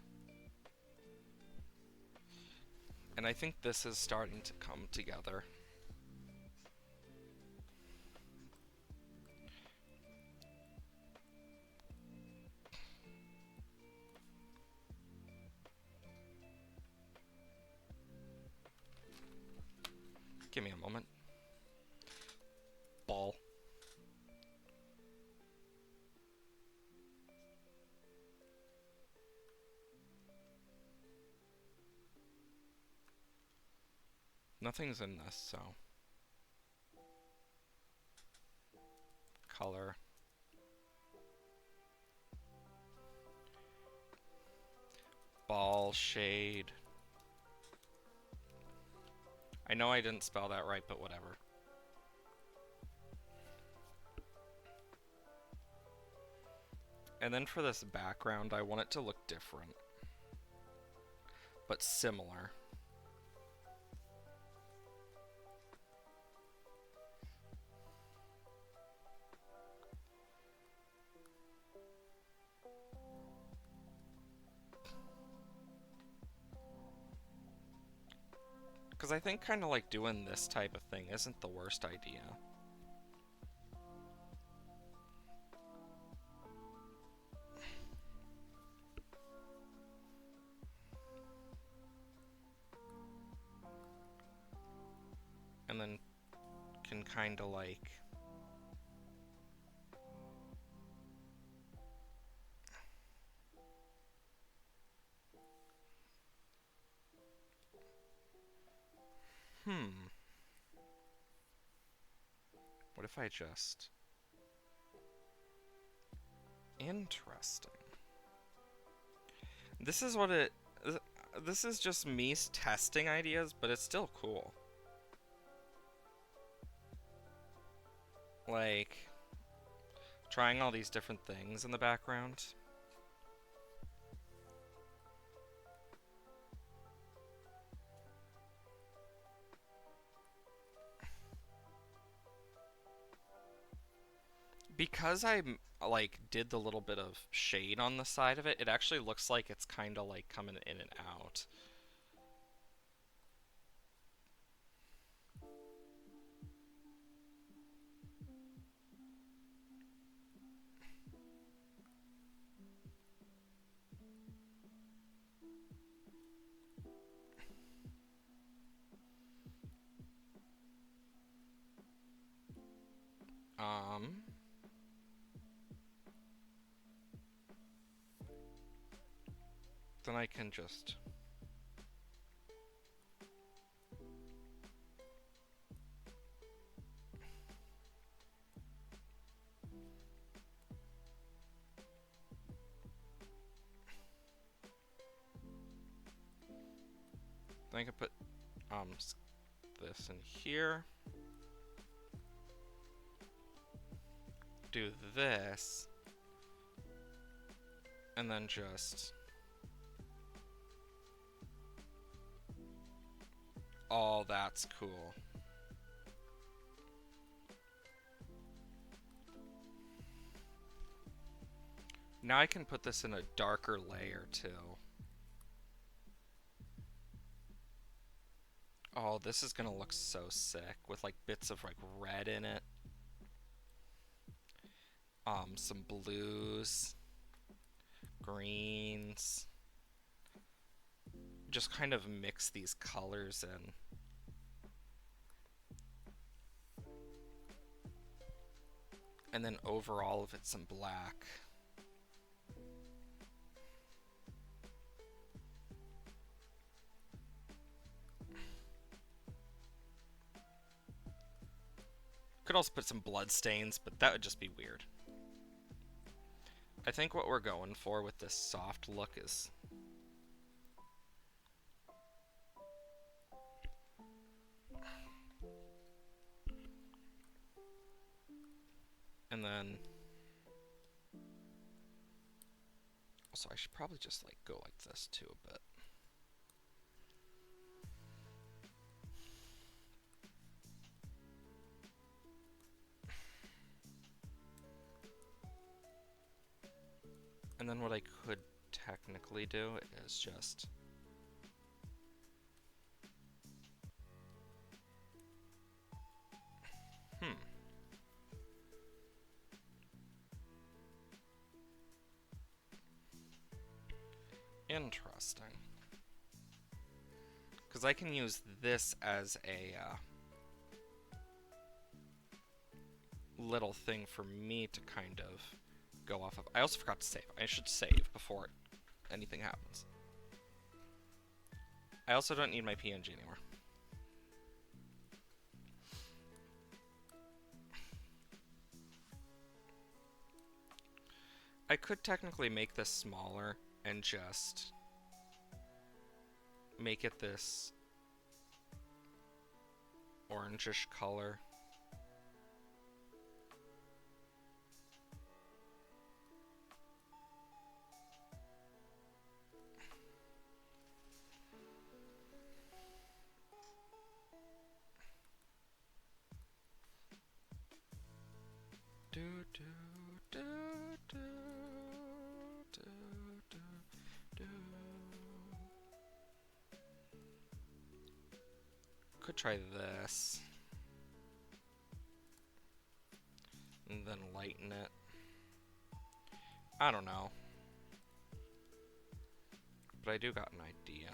And I think this is starting to come together. Give me a moment. Ball. Nothing's in this, so. Color. Ball shade. I know I didn't spell that right, but whatever. And then for this background, I want it to look different, but similar. Because I think kind of like doing this type of thing isn't the worst idea. And then can kind of like... What if I just... Interesting. This is what it... This is just me testing ideas, but it's still cool. Like, trying all these different things in the background. Because I like did the little bit of shade on the side of it, it actually looks like it's kind of like coming in and out. then I can just... Then I can put this in here. Do this. And then just... Oh, that's cool. Now I can put this in a darker layer too. Oh, this is gonna look so sick with like bits of like red in it. Some blues, greens. Just kind of mix these colors in. And then over all of it some black. Could also put some blood stains, but that would just be weird. I think what we're going for with this soft look is... And then... Also, I should probably just like go like this too a bit. And then what I could technically do is just... Interesting. Because I can use this as a little thing for me to kind of go off of. I also forgot to save. I should save before anything happens. I also don't need my PNG anymore. I could technically make this smaller and just make it this orangish color. Do, do, do, do, do, do, do. Could try this. And then lighten it. I don't know. But I do got an idea.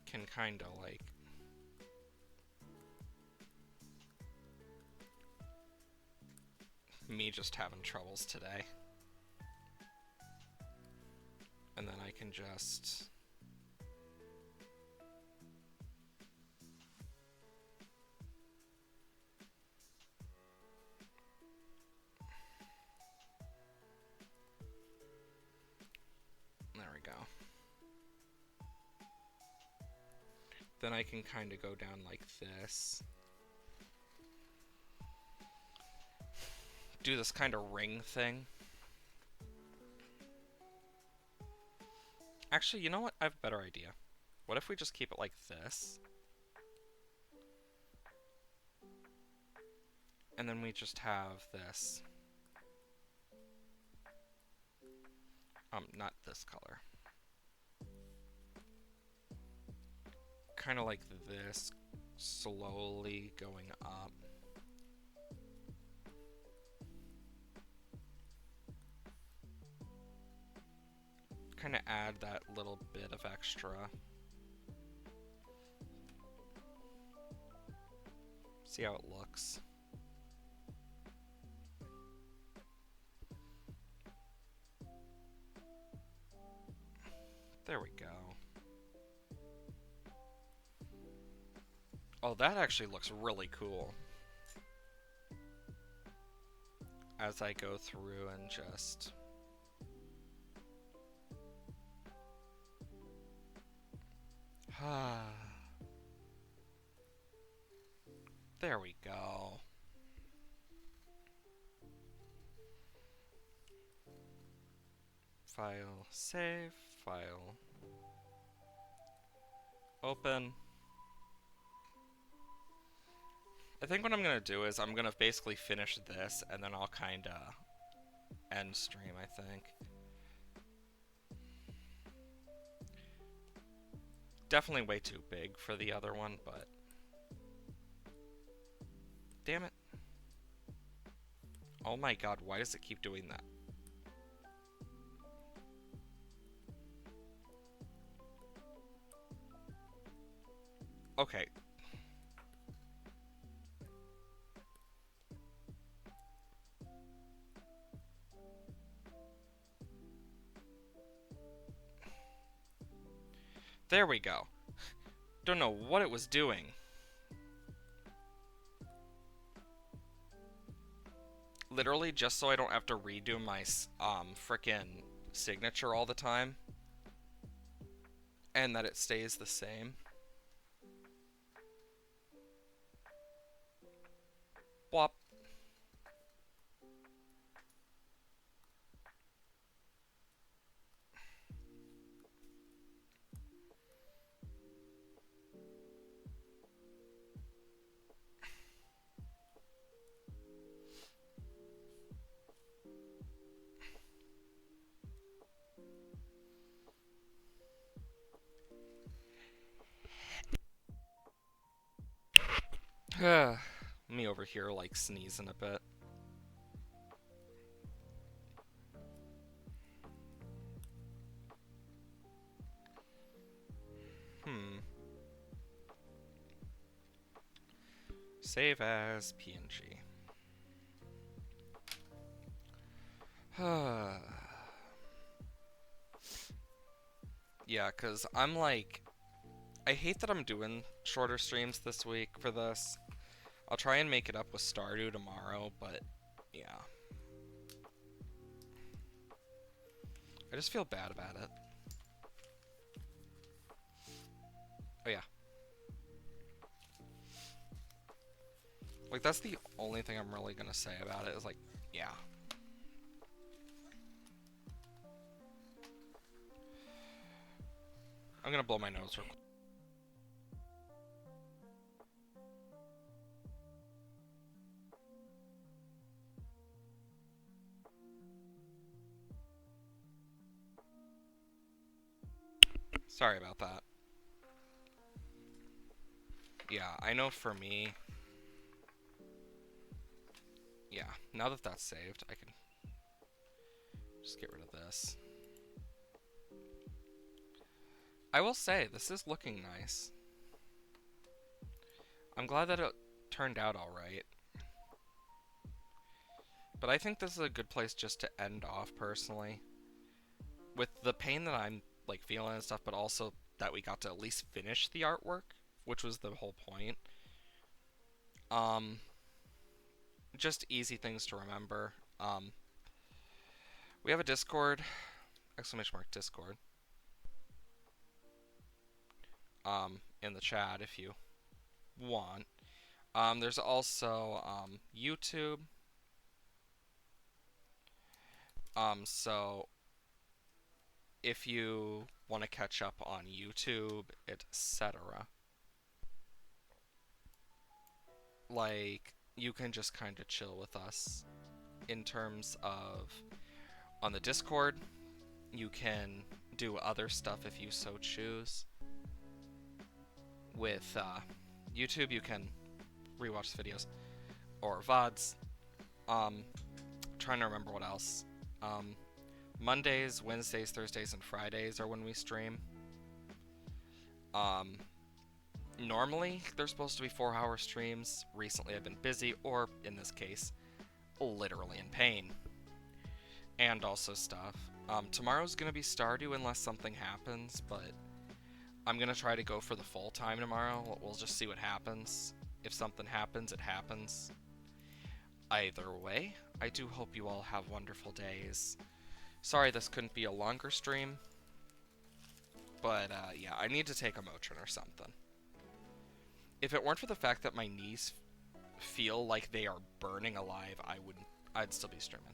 Can kinda like... Me just having troubles today. And then I can just... There we go. Then I can kind of go down like this. Do this kind of ring thing. Actually, you know what? I have a better idea. What if we just keep it like this? And then we just have this. Not this color. Kind of like this, slowly going up. Kind of add that little bit of extra. See how it looks. There we go. Oh, that actually looks really cool. As I go through and just... There we go. File, save, file, open. I think what I'm gonna do is I'm gonna basically finish this and then I'll kinda end stream, I think. Definitely way too big for the other one, but... Damn it. Oh my god, why does it keep doing that? Okay. There we go. Don't know what it was doing. Literally just so I don't have to redo my frickin' signature all the time. And that it stays the same. Whop. Me over here, like, sneezing a bit. Save as PNG. Yeah, because I'm like... I hate that I'm doing shorter streams this week for this. I'll try and make it up with Stardew tomorrow, but yeah. I just feel bad about it. Oh yeah. Like, that's the only thing I'm really gonna say about it, is like, yeah. I'm gonna blow my nose real quick. Sorry about that. Yeah, I know for me... Yeah, now that that's saved, I can just get rid of this. I will say, this is looking nice. I'm glad that it turned out alright. But I think this is a good place just to end off, personally. With the pain that I'm, like, feeling and stuff, but also that we got to at least finish the artwork, which was the whole point. Just easy things to remember. We have a Discord, !Discord, in the chat if you want. There's also, YouTube. So if you want to catch up on YouTube, etc., like, you can just kind of chill with us in terms of on the Discord. You can do other stuff if you so choose. With YouTube, you can rewatch the videos or VODs. Trying to remember what else. Mondays, Wednesdays, Thursdays, and Fridays are when we stream. Um, Normally, they're supposed to be 4-hour streams. Recently, I've been busy, or in this case, literally in pain. And also stuff. Tomorrow's gonna be Stardew unless something happens, but I'm gonna try to go for the full time tomorrow. We'll just see what happens. If something happens, it happens. Either way, I do hope you all have wonderful days. Sorry this couldn't be a longer stream, but yeah, I need to take a Motrin or something. If it weren't for the fact that my knees feel like they are burning alive, I'd still be streaming.